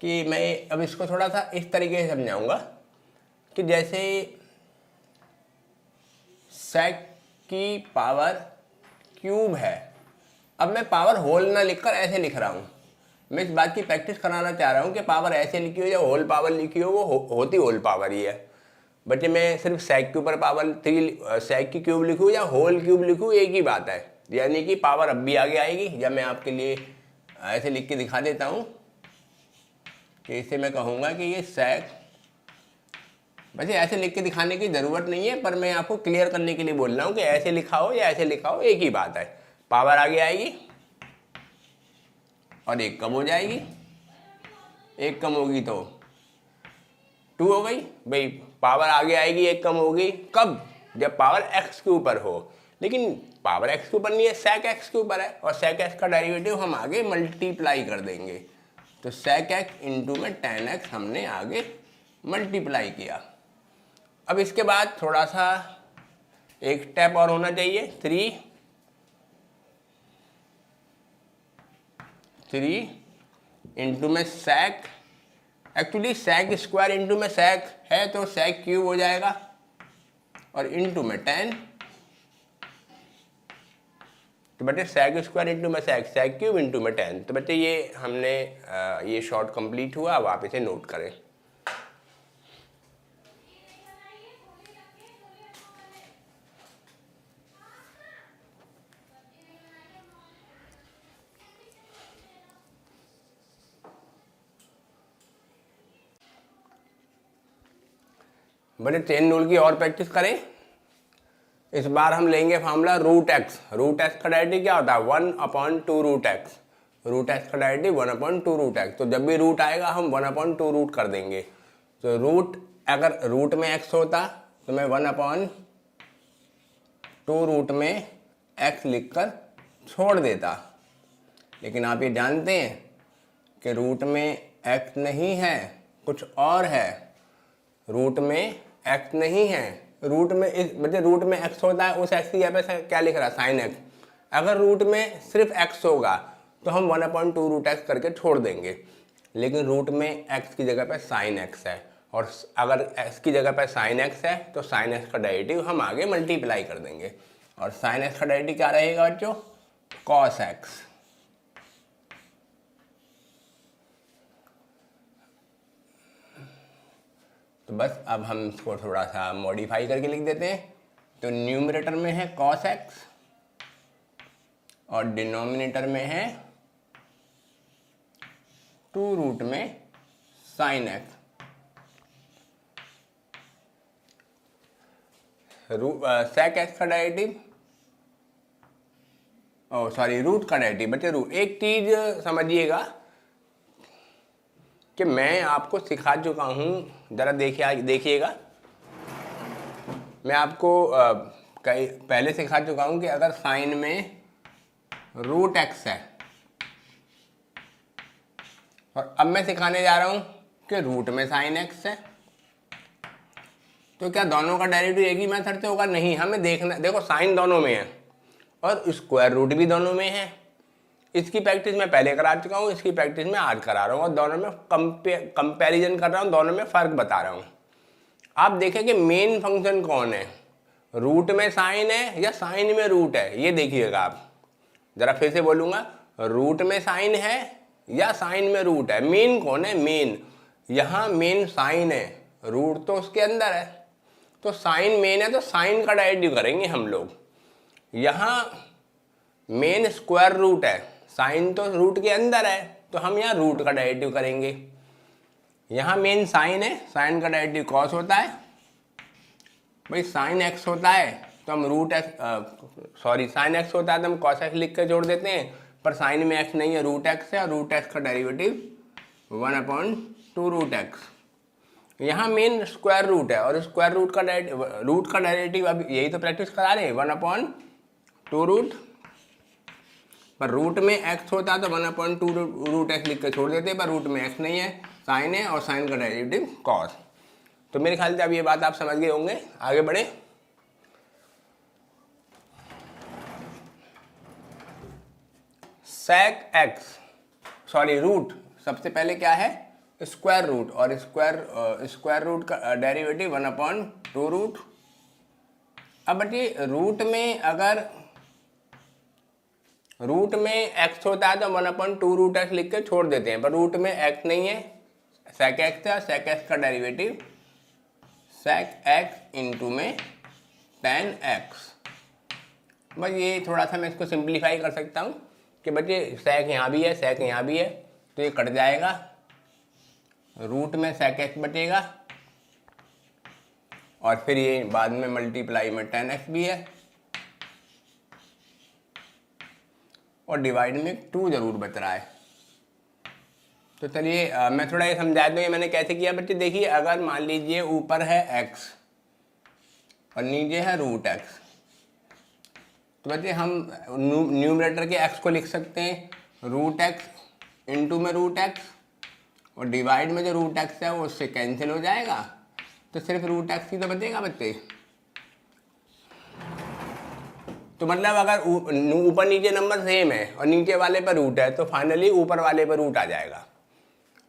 कि मैं अब इसको थोड़ा सा इस तरीके से समझाऊँगा कि जैसे सेक की पावर क्यूब है। अब मैं पावर होल ना लिखकर ऐसे लिख रहा हूँ मैं इस बात की प्रैक्टिस कराना चाह रहा हूँ कि पावर ऐसे लिखी हो या होल पावर लिखी हो, वो होती होल पावर ही है। बच्चे मैं सिर्फ सेक के ऊपर पावर 3 सेक की क्यूब लिखूँ या होल क्यूब लिखूँ, एक ही बात है। यानी कि पावर अब भी आगे आएगी। या मैं आपके लिए ऐसे लिख के दिखा देता हूँ कि इसे मैं कहूँगा कि ये सेक, वैसे ऐसे लिख के दिखाने की ज़रूरत नहीं है, पर मैं आपको क्लियर करने के लिए बोल रहा हूँ कि ऐसे लिखा हो या ऐसे लिखा हो, एक ही बात है। पावर आगे आएगी और एक कम हो जाएगी, एक कम होगी तो 2 हो गई। भाई पावर आगे आएगी, एक कम होगी, कब? जब पावर x के ऊपर हो। लेकिन पावर x के ऊपर नहीं है, sec x के ऊपर है, और sec x का डेरिवेटिव हम आगे मल्टीप्लाई कर देंगे। तो sec x इंटू में tan x हमने आगे मल्टीप्लाई किया। अब इसके बाद थोड़ा सा एक स्टेप और होना चाहिए, 3 इंटू में sec, actually sec square into में sec है तो sec क्यूब हो जाएगा, और इंटू में tan, तो बच्चे sec स्क्वायर इंटू में sec, sec क्यूब इंटू में tan। तो बच्चे ये हमने ये शॉर्ट कंप्लीट हुआ। अब आप इसे नोट करें। बच्चे चेन रूल की और प्रैक्टिस करें। इस बार हम लेंगे formula root x. Root x का डायरेक्टिव क्या होता है? 1/2 रूट एक्स। रूट एक्स का डायरेक्टिव 1/2 रूट एक्स। तो जब भी रूट आएगा हम 1/2 रूट कर देंगे। तो रूट, अगर रूट में एक्स होता तो मैं 1/2 रूट में एक्स लिखकर छोड़ देता। लेकिन आप ये जानते हैं कि रूट में एक्स नहीं है, कुछ और है। रूट में एक्स नहीं है, रूट में इस बच्चे रूट में एक्स होता है, उस एक्स की जगह पे क्या लिख रहा है? Sine x. अगर रूट में सिर्फ एक्स होगा तो हम 1/2 रूट एक्स करके छोड़ देंगे। लेकिन रूट में एक्स की जगह पे साइन एक्स है, और अगर एक्स की जगह पे साइन एक्स है तो साइन एक्स का डेरिवेटिव हम आगे मल्टीप्लाई कर देंगे। और साइन एक्स का डेरिवेटिव क्या रहेगा बच्चों? Cos x. तो बस अब हम इसको थोड़ा सा मॉडिफाई करके लिख देते हैं। तो न्यूमरेटर में है cos x और डिनोमिनेटर में है 2 रूट में sin x। sec x का डेरिवेटिव, रूट का डेरिवेटिव। बच्चे रूट, एक चीज समझिएगा कि मैं आपको सिखा चुका हूँ, ज़रा देखिएगा। मैं आपको कई पहले सिखा चुका हूँ कि अगर साइन में रूट एक्स है, और अब मैं सिखाने जा रहा हूँ कि रूट में साइन एक्स है, तो क्या दोनों का डेरिवेटिव एक ही मेथड से होगा? नहीं, हमें देखना, देखो साइन दोनों में है और स्क्वायर रूट भी दोनों में है। इसकी प्रैक्टिस मैं पहले करा चुका हूँ, इसकी प्रैक्टिस मैं आज करा रहा हूँ, और दोनों में कंपैरिजन कर रहा हूँ, दोनों में फ़र्क बता रहा हूँ। आप देखें कि मेन फंक्शन कौन है, रूट में साइन है या साइन में रूट है? ये देखिएगा आप। ज़रा फिर से बोलूँगा, रूट में साइन है या साइन में रूट है? मेन कौन है? मेन, यहाँ मेन साइन है, रूट तो उसके अंदर है। तो साइन मेन है तो साइन का डेरिवेटिव करेंगे हम लोग। यहाँ मेन स्क्वायर रूट है, साइन तो रूट के अंदर है, तो हम यहाँ रूट का डेरिवेटिव करेंगे। यहाँ मेन साइन है, साइन का डेरिवेटिव कॉस होता है। भाई साइन एक्स होता है तो हम साइन एक्स होता है तो हम कॉस एक्स लिख कर जोड़ देते हैं, पर साइन में एक्स नहीं है, रूट एक्स है, और रूट एक्स का डेरिवेटिव 1/2 रूट एक्स। यहाँ मेन स्क्वायर रूट है, और स्क्वायर रूट का डेरिवेटिव अब यही तो प्रैक्टिस करा रहे हैं, 1/2 रूट। पर रूट में एक्स होता है तो 1/2 रूट एक्स लिख कर छोड़ देते हैं, पर रूट में एक्स नहीं है, साइन है, और साइन का डेरिवेटिव कॉस। तो मेरे ख्याल से अब ये बात आप समझ गए होंगे। आगे बढ़े। सेक एक्स, रूट, सबसे पहले क्या है? स्क्वायर रूट, और स्क्वायर रूट का डेरिवेटिव 1/2 रूट। अब बच्चे रूट में अगर रूट में एक्स होता है तो 1/2 रूट एक्स लिख के छोड़ देते हैं, पर रूट में एक्स नहीं है, सेक एक्स है, सेक एक्स का डेरिवेटिव सेक एक्स इंटू में टेन एक्स। बस ये थोड़ा सा मैं इसको सिंप्लीफाई कर सकता हूँ कि बच्चे सेक यहाँ भी है, सेक यहाँ भी है, तो ये कट जाएगा, रूट में सेक एक्स बचेगा और फिर ये बाद में मल्टीप्लाई में टेन एक्स भी है और डिवाइड में 2 जरूर बच रहा है। तो चलिए मैं थोड़ा ये समझा दूँ ये मैंने कैसे किया बच्चे। देखिए अगर मान लीजिए ऊपर है x और नीचे है रूट x, तो बच्चे हम न्यूमरेटर के x को लिख सकते हैं रूट x इंटू में रूट x और डिवाइड में जो रूट x है वो उससे कैंसिल हो जाएगा, तो सिर्फ रूट x ही तो बचेगा बच्चे। तो मतलब अगर ऊपर नीचे नंबर सेम है और नीचे वाले पर रूट है तो फाइनली ऊपर वाले पर रूट आ जाएगा।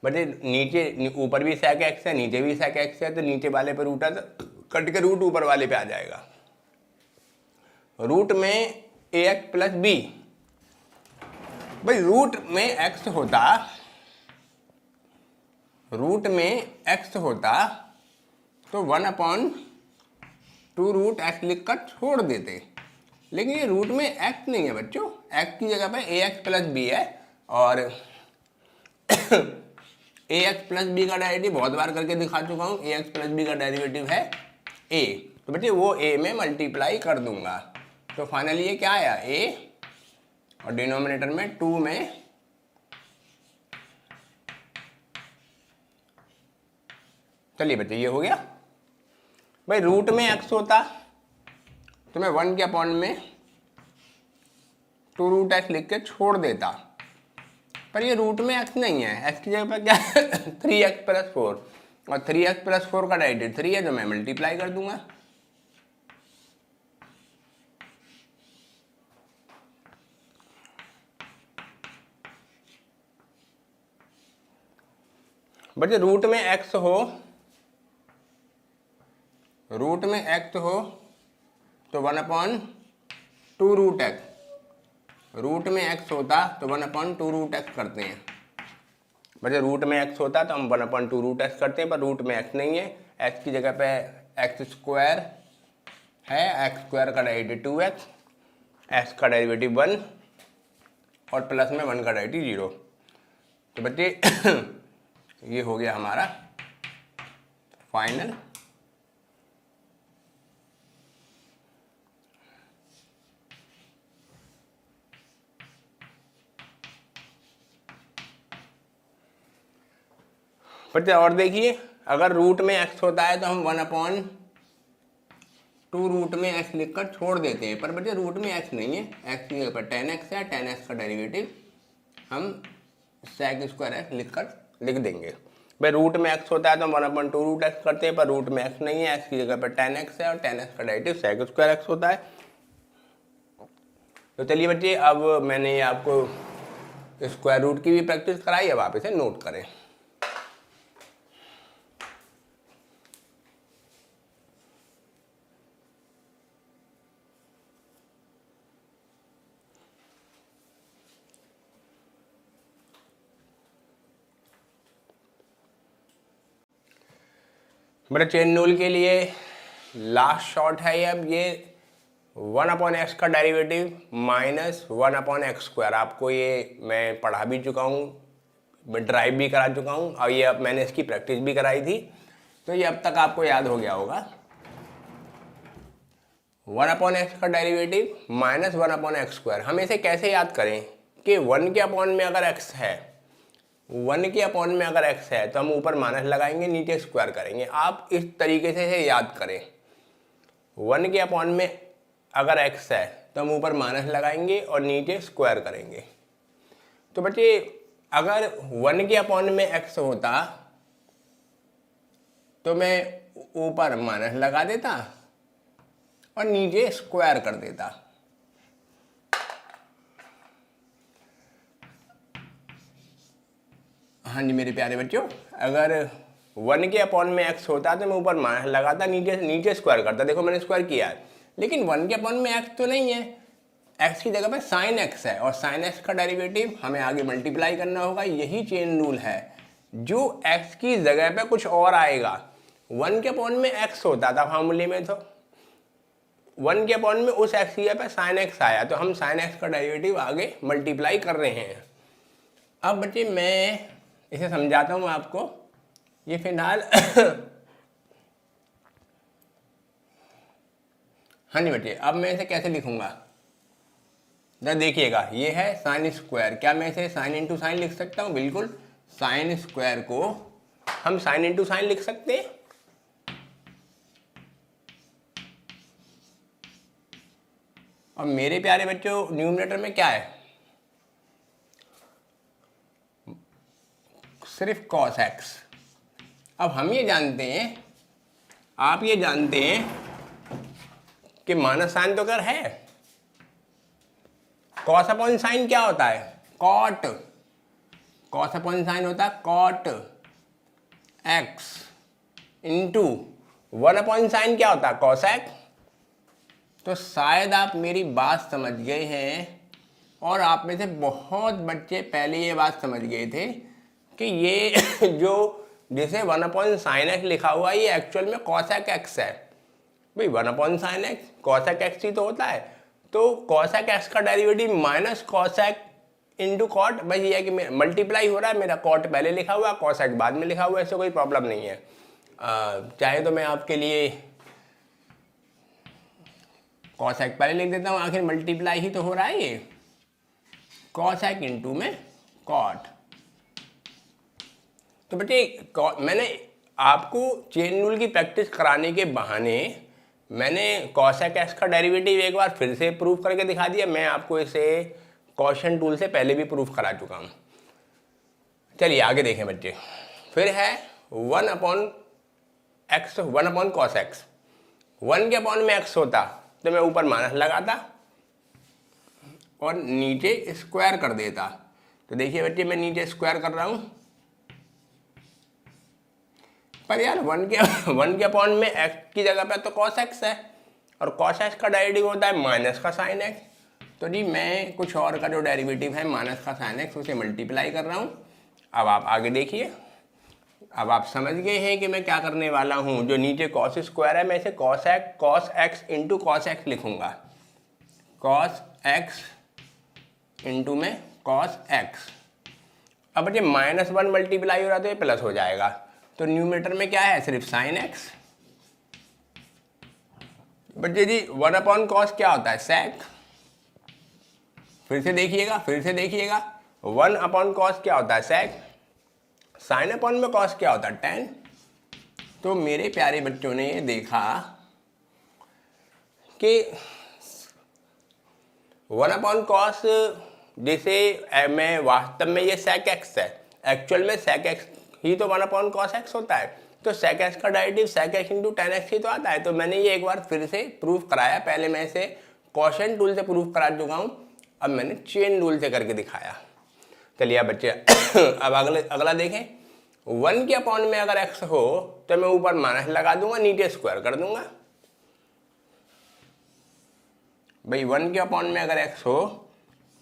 बच्चे नीचे ऊपर भी सेक एक्स है, नीचे भी सेक एक्स है, तो नीचे वाले पर रूट है तो कट के रूट ऊपर वाले पे आ जाएगा। रूट में ए एक्स प्लस बी, भाई रूट में एक्स होता तो 1/2 रूट एक्स लिख कर छोड़ देते, लेकिन ये रूट में एक्स नहीं है बच्चों, एक्स की जगह पे ए एक्स प्लस बी है और ए एक्स प्लस बी का डेरिवेटिव बहुत बार करके दिखा चुका हूँ, ए एक्स प्लस बी का डेरिवेटिव है ए, तो बच्चे वो ए में मल्टीप्लाई कर दूंगा, तो फाइनली ये क्या आया ए और डिनोमिनेटर में 2 में चलिए बच्चे ये हो गया। भाई रूट में एक्स होता तो मैं 1 के अपॉन में 2 रूट एक्स लिख के छोड़ देता, पर ये रूट में एक्स नहीं है, एक्स की जगह पर क्या है 3x प्लस 4 और 3x प्लस 4 का डेरिवेटिव 3 है, तो मैं मल्टीप्लाई कर दूंगा। बच्चे रूट में एक्स हो तो 1/2 रूट एक्स, रूट में एक्स होता तो 1/2 रूट एक्स करते हैं। बच्चे रूट में एक्स होता तो हम 1/2 रूट एक्स करते हैं, पर रूट में एक्स नहीं है, एक्स की जगह पे एक्स स्क्वायर है, एक्स स्क्वायर का डेरिवेटिव 2x, एक्स का डेरिवेटिव 1 और प्लस में 1 का डेरिवेटिव 0। तो बच्चे ये हो गया हमारा फाइनल। बच्चे और देखिए अगर रूट में x होता है तो हम 1/2 रूट में x लिखकर छोड़ देते हैं, पर बच्चे रूट में x नहीं है, x की जगह पर 10x है, 10x का डेरिवेटिव हम सेक स्क्वायर एक्स लिख देंगे। भाई रूट में x होता है तो हम 1/2 रूट x करते हैं, पर रूट में x नहीं है, x की जगह पर 10x है और 10x का डेरिवेटिव सेक स्क्वायर एक्स होता है। तो चलिए बच्चे अब मैंने आपको स्क्वायर रूट की भी प्रैक्टिस कराई, अब आप इसे नोट करें। मेरे चेन रूल के लिए लास्ट शॉर्ट है ये। अब ये 1/x का डेरिवेटिव माइनस 1/x स्क्वायर, आपको ये मैं पढ़ा भी चुका हूँ, मैं ड्राइव भी करा चुका हूँ और ये अब मैंने इसकी प्रैक्टिस भी कराई थी, तो ये अब तक आपको याद हो गया होगा। 1/x का डेरिवेटिव माइनस 1/x स्क्वायर, हम इसे कैसे याद करें कि 1 के अपॉन में अगर x है, 1 के अपॉन में अगर x है तो हम ऊपर माइनस लगाएंगे, नीचे स्क्वायर करेंगे। आप इस तरीके से इसे याद करें, 1 के अपॉन में अगर x है तो हम ऊपर माइनस लगाएंगे और नीचे स्क्वायर करेंगे। तो बच्चे अगर 1 के अपॉन में x होता तो मैं ऊपर माइनस लगा देता और नीचे स्क्वायर कर देता। हाँ जी मेरे प्यारे बच्चों, अगर 1 के अपॉन में x होता तो मैं ऊपर माइनस लगाता, नीचे स्क्वायर करता। देखो मैंने स्क्वायर किया है, लेकिन 1 के अपॉन में x तो नहीं है, x की जगह पे साइन x है और साइन x का डेरिवेटिव हमें आगे मल्टीप्लाई करना होगा। यही चेन रूल है। जो x की जगह पे कुछ और आएगा, 1 के अपॉन में x होता था फार्मूले में, तो 1 के अपॉन में उस x की जगह पे साइन x आया, तो हम साइन x का डेरिवेटिव आगे मल्टीप्लाई कर रहे हैं। अब बच्चे मैं इसे समझाता हूँ आपको। ये फिलहाल हाँ जी बच्चे, अब मैं इसे कैसे लिखूंगा जरा देखिएगा। ये है साइन स्क्वायर, क्या मैं इसे साइन इंटू साइन लिख सकता हूँ? बिल्कुल। साइन स्क्वायर को हम साइन इंटू साइन लिख सकते हैं। और मेरे प्यारे बच्चों, न्यूमरेटर में क्या है? सिर्फ कॉस एक्स। अब हम ये जानते हैं, आप ये जानते हैं कि माइनस साइन तो कर है। कॉस अपॉन साइन क्या होता है? कॉट। कॉस अपॉन साइन होता है cot x into 1 upon sine क्या होता है? Cos x. तो शायद आप मेरी बात समझ गए हैं, और आप में से बहुत बच्चे पहले ये बात समझ गए थे कि ये जो जिसे 1 अपॉन साइन एक्स लिखा हुआ है ये एक्चुअल में कॉसेक एक्स है। भाई 1 upon sine x cosec x ही तो होता है। तो कॉसेक एक्स का derivative minus cosec into cot, भाई ये है कि मल्टीप्लाई हो रहा है, मेरा कॉट पहले लिखा हुआ है, कॉसेक बाद में लिखा हुआ है, इससे कोई प्रॉब्लम नहीं है। चाहे तो मैं आपके लिए कॉसेक पहले लिख देता हूँ, आखिर मल्टीप्लाई ही तो हो रहा है ये, कॉसेक इंटू में कॉट। तो बेटे मैंने आपको चेन रूल की प्रैक्टिस कराने के बहाने मैंने कॉसेक एक्स का डेरिवेटिव एक बार फिर से प्रूफ करके दिखा दिया। मैं आपको इसे क्वेश्चन टूल से पहले भी प्रूफ करा चुका हूँ। चलिए आगे देखें बच्चे। फिर है 1 upon x, 1 upon cos x. 1 के अपॉन में एक्स होता तो मैं ऊपर माइनस लगाता और नीचे स्क्वायर कर देता। तो देखिए बच्चे मैं नीचे स्क्वायर कर रहा हूँ, पर यार 1 के अपॉन में एक्स की जगह पे तो कॉस एक्स है, और कॉस एक्स का डेरिवेटिव होता है माइनस का साइन एक्स। तो जी मैं कुछ और का जो डेरिवेटिव है माइनस का साइन एक्स उसे मल्टीप्लाई कर रहा हूँ। अब आप आगे देखिए, अब आप समझ गए हैं कि मैं क्या करने वाला हूँ। जो नीचे कॉस स्क्वायर है मैं इसे cos x into cos x लिखूंगा। कॉस एक्स इंटू में कॉस एक्स। अब बच्चे -1 मल्टीप्लाई हो रहा तो ये प्लस हो जाएगा, तो न्यूमरेटर में क्या है? सिर्फ साइन एक्स। बच्चे जी 1 अपॉन कॉस क्या होता है? सेक। फिर से देखिएगा 1 अपॉन कॉस क्या होता है? सेक। साइन अपॉन में कॉस क्या होता है? टेन। तो मेरे प्यारे बच्चों ने ये देखा कि 1 अपॉन कॉस जैसे मैं वास्तव में ये सेक एक्स है, एक्चुअल में सेक एक्स ही तो 1 अपॉन कॉस एक्स होता है। तो सेक एक्स का derivative sec x into tan x ही तो आता है। तो मैंने ये एक बार फिर से प्रूफ कराया। पहले मैं इसे क्वोशिएंट टूल से प्रूफ करा चुका हूँ, अब मैंने चेन रूल से करके दिखाया। चलिए अब बच्चे अब अगला देखें। 1 के अपॉन में अगर x हो तो मैं ऊपर माइनस लगा दूंगा, नीचे स्क्वायर कर दूंगा। भाई 1 के अपॉन में अगर x हो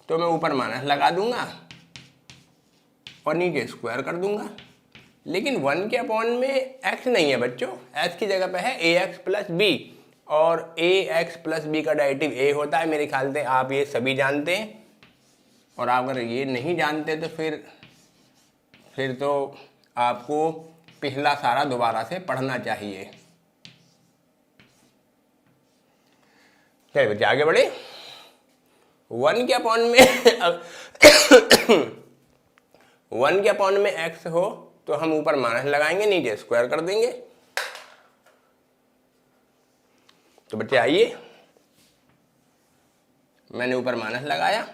तो मैं ऊपर माइनस लगा दूंगा और नीचे स्क्वायर कर दूंगा। लेकिन 1 के अपॉन में x नहीं है बच्चों, x की जगह पे है ax प्लस बी, और ax प्लस बी का डेरिवेटिव a होता है। मेरे ख्याल से आप ये सभी जानते हैं, और आप अगर ये नहीं जानते तो फिर तो आपको पिछला सारा दोबारा से पढ़ना चाहिए। चलिए बच्चे आगे बढ़े। 1 के अपॉन में 1 के अपॉन में x हो तो हम ऊपर माइनस लगाएंगे, नीचे स्क्वायर कर देंगे। तो बच्चे आइए, मैंने ऊपर माइनस लगाया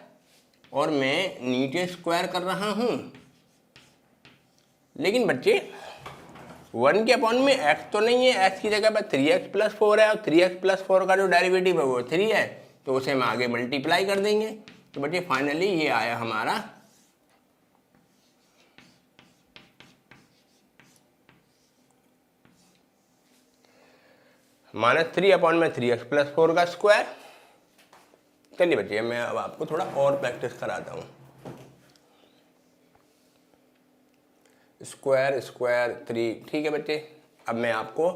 और मैं नीचे स्क्वायर कर रहा हूं। लेकिन बच्चे 1 के अपॉन में x तो नहीं है, x की जगह पर 3x प्लस 4 है, और 3x प्लस 4 का जो डेरिवेटिव है वो 3 है, तो उसे हम आगे मल्टीप्लाई कर देंगे। तो बच्चे फाइनली ये आया हमारा -3 अपॉन में 3x प्लस 4 का स्क्वायर। चलिए बच्चे मैं अब आपको थोड़ा और प्रैक्टिस कराता हूँ। स्क्वायर स्क्वायर 3, ठीक है बच्चे। अब मैं आपको,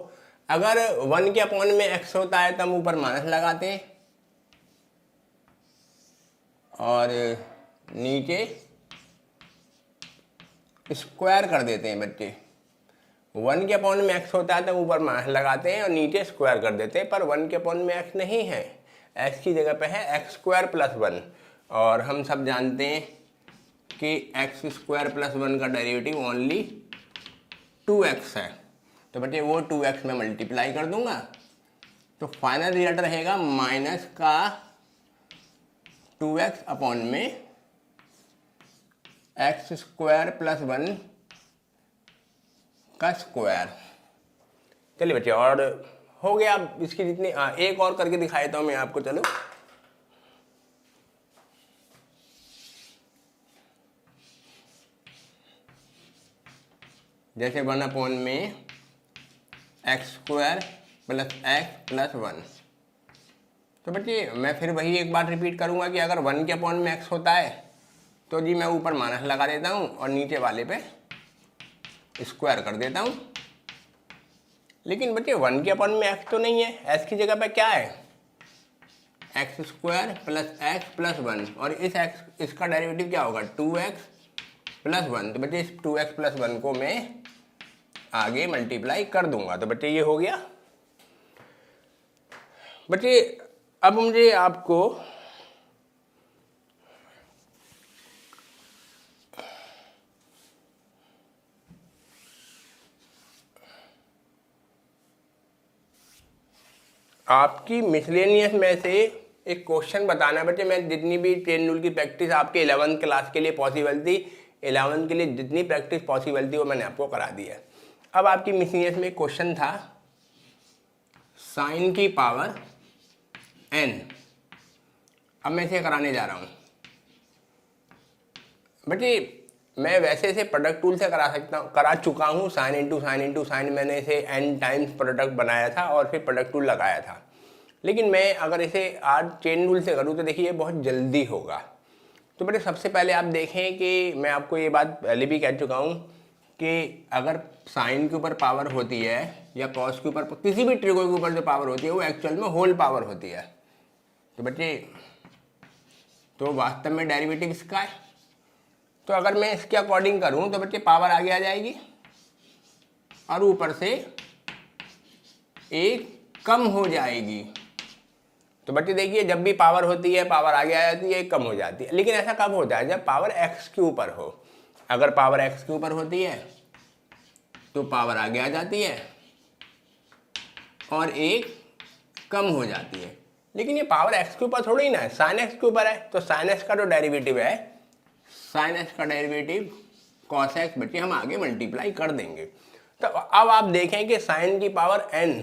अगर 1 के अपॉन में x होता है तो हम ऊपर माइनस लगाते हैं और नीचे स्क्वायर कर देते हैं बच्चे। 1 के अपॉन में x होता है तो ऊपर माइनस लगाते हैं और नीचे स्क्वायर कर देते हैं, पर 1 के अपॉन में x नहीं है, x की जगह पे है x² + 1। और हम सब जानते हैं कि x² + 1 का डेरिवेटिव ओनली 2x है, तो बच्चे वो 2x में मल्टीप्लाई कर दूंगा तो फाइनल रिजल्ट रहेगा माइनस का 2x अपॉन में x² + 1 का स्क्वायर। चलिए बच्चे, और हो गया। अब इसकी जितनी एक और करके दिखाई देता हूँ मैं आपको। चलो जैसे 1 अपॉन में x² + x + 1। तो बच्चे मैं फिर वही एक बार रिपीट करूंगा कि अगर 1 के अपॉन में x होता है तो जी मैं ऊपर माइनस लगा देता हूँ और नीचे वाले पे स्क्वायर कर देता हूँ। लेकिन बच्चे 1 के अपॉन में x तो नहीं है, x की जगह पे क्या है x² + x + 1, और इस x इसका डेरिवेटिव क्या होगा 2x + 1। तो बच्चे इस 2x + 1 को मैं आगे मल्टीप्लाई कर दूंगा। तो बच्चे ये हो गया। बच्चे अब मुझे आपको आपकी मिसलेनियस में से एक क्वेश्चन बताना है बच्चे। मैं जितनी भी चेन रूल की प्रैक्टिस आपके 11th क्लास के लिए पॉसिबल थी, 11th के लिए जितनी प्रैक्टिस पॉसिबल थी वो मैंने आपको करा दी है। अब आपकी मिसलेनियस में एक क्वेश्चन था साइन की पावर n। अब मैं इसे कराने जा रहा हूँ बच्चे। मैं वैसे इसे प्रोडक्ट टूल से करा चुका हूँ। साइन इंटू साइन मैंने इसे n टाइम्स प्रोडक्ट बनाया था और फिर प्रोडक्ट टूल लगाया था। लेकिन मैं अगर इसे आज चेन रूल से करूँ तो देखिए बहुत जल्दी होगा। तो बड़े सबसे पहले आप देखें कि मैं आपको ये बात पहले भी कह चुका हूँ कि अगर साइन के ऊपर पावर होती है या कॉस के ऊपर, किसी भी ट्रिगो के ऊपर जो पावर होती है वो एक्चुअल में होल पावर होती है। तो बच्चे तो वास्तव में डेरिवेटिव इसका है। तो अगर मैं इसके अकॉर्डिंग करूं तो बच्चे पावर आगे आ जाएगी और ऊपर से एक कम हो जाएगी। तो बच्चे देखिए जब भी पावर होती है पावर आगे आ जाती है, एक कम हो जाती है। लेकिन ऐसा कब होता है जब पावर x के ऊपर हो। अगर पावर x के ऊपर होती है तो पावर आगे आ जाती है और एक कम हो जाती है। लेकिन ये पावर x के ऊपर थोड़ी ना है, साइन x के ऊपर है। तो साइन x का जो डेरिवेटिव है, साइन x का डेरिवेटिव कॉस x, बच्चे हम आगे मल्टीप्लाई कर देंगे। तो अब आप देखें कि साइन की पावर n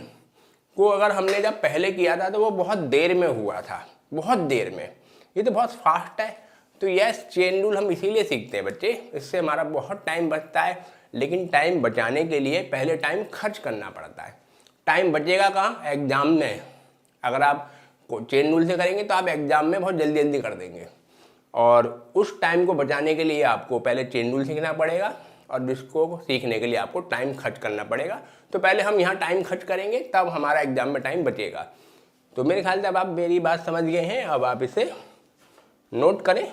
को अगर हमने जब पहले किया था तो वो बहुत देर में हुआ था, बहुत देर में। ये तो बहुत फास्ट है। तो यस, चेन रूल हम इसीलिए सीखते हैं बच्चे, इससे हमारा बहुत टाइम बचता है। लेकिन टाइम बचाने के लिए पहले टाइम खर्च करना पड़ता है। टाइम बचेगा कहाँ? एग्जाम में। अगर आप चेन रूल से करेंगे तो आप एग्जाम में बहुत जल्दी जल्दी कर देंगे, और उस टाइम को बचाने के लिए आपको पहले चेन रूल सीखना पड़ेगा और जिसको सीखने के लिए आपको टाइम खर्च करना पड़ेगा। तो पहले हम यहाँ टाइम खर्च करेंगे तब हमारा एग्जाम में टाइम बचेगा। तो मेरे ख्याल से अब आप मेरी बात समझ गए हैं। अब आप इसे नोट करें।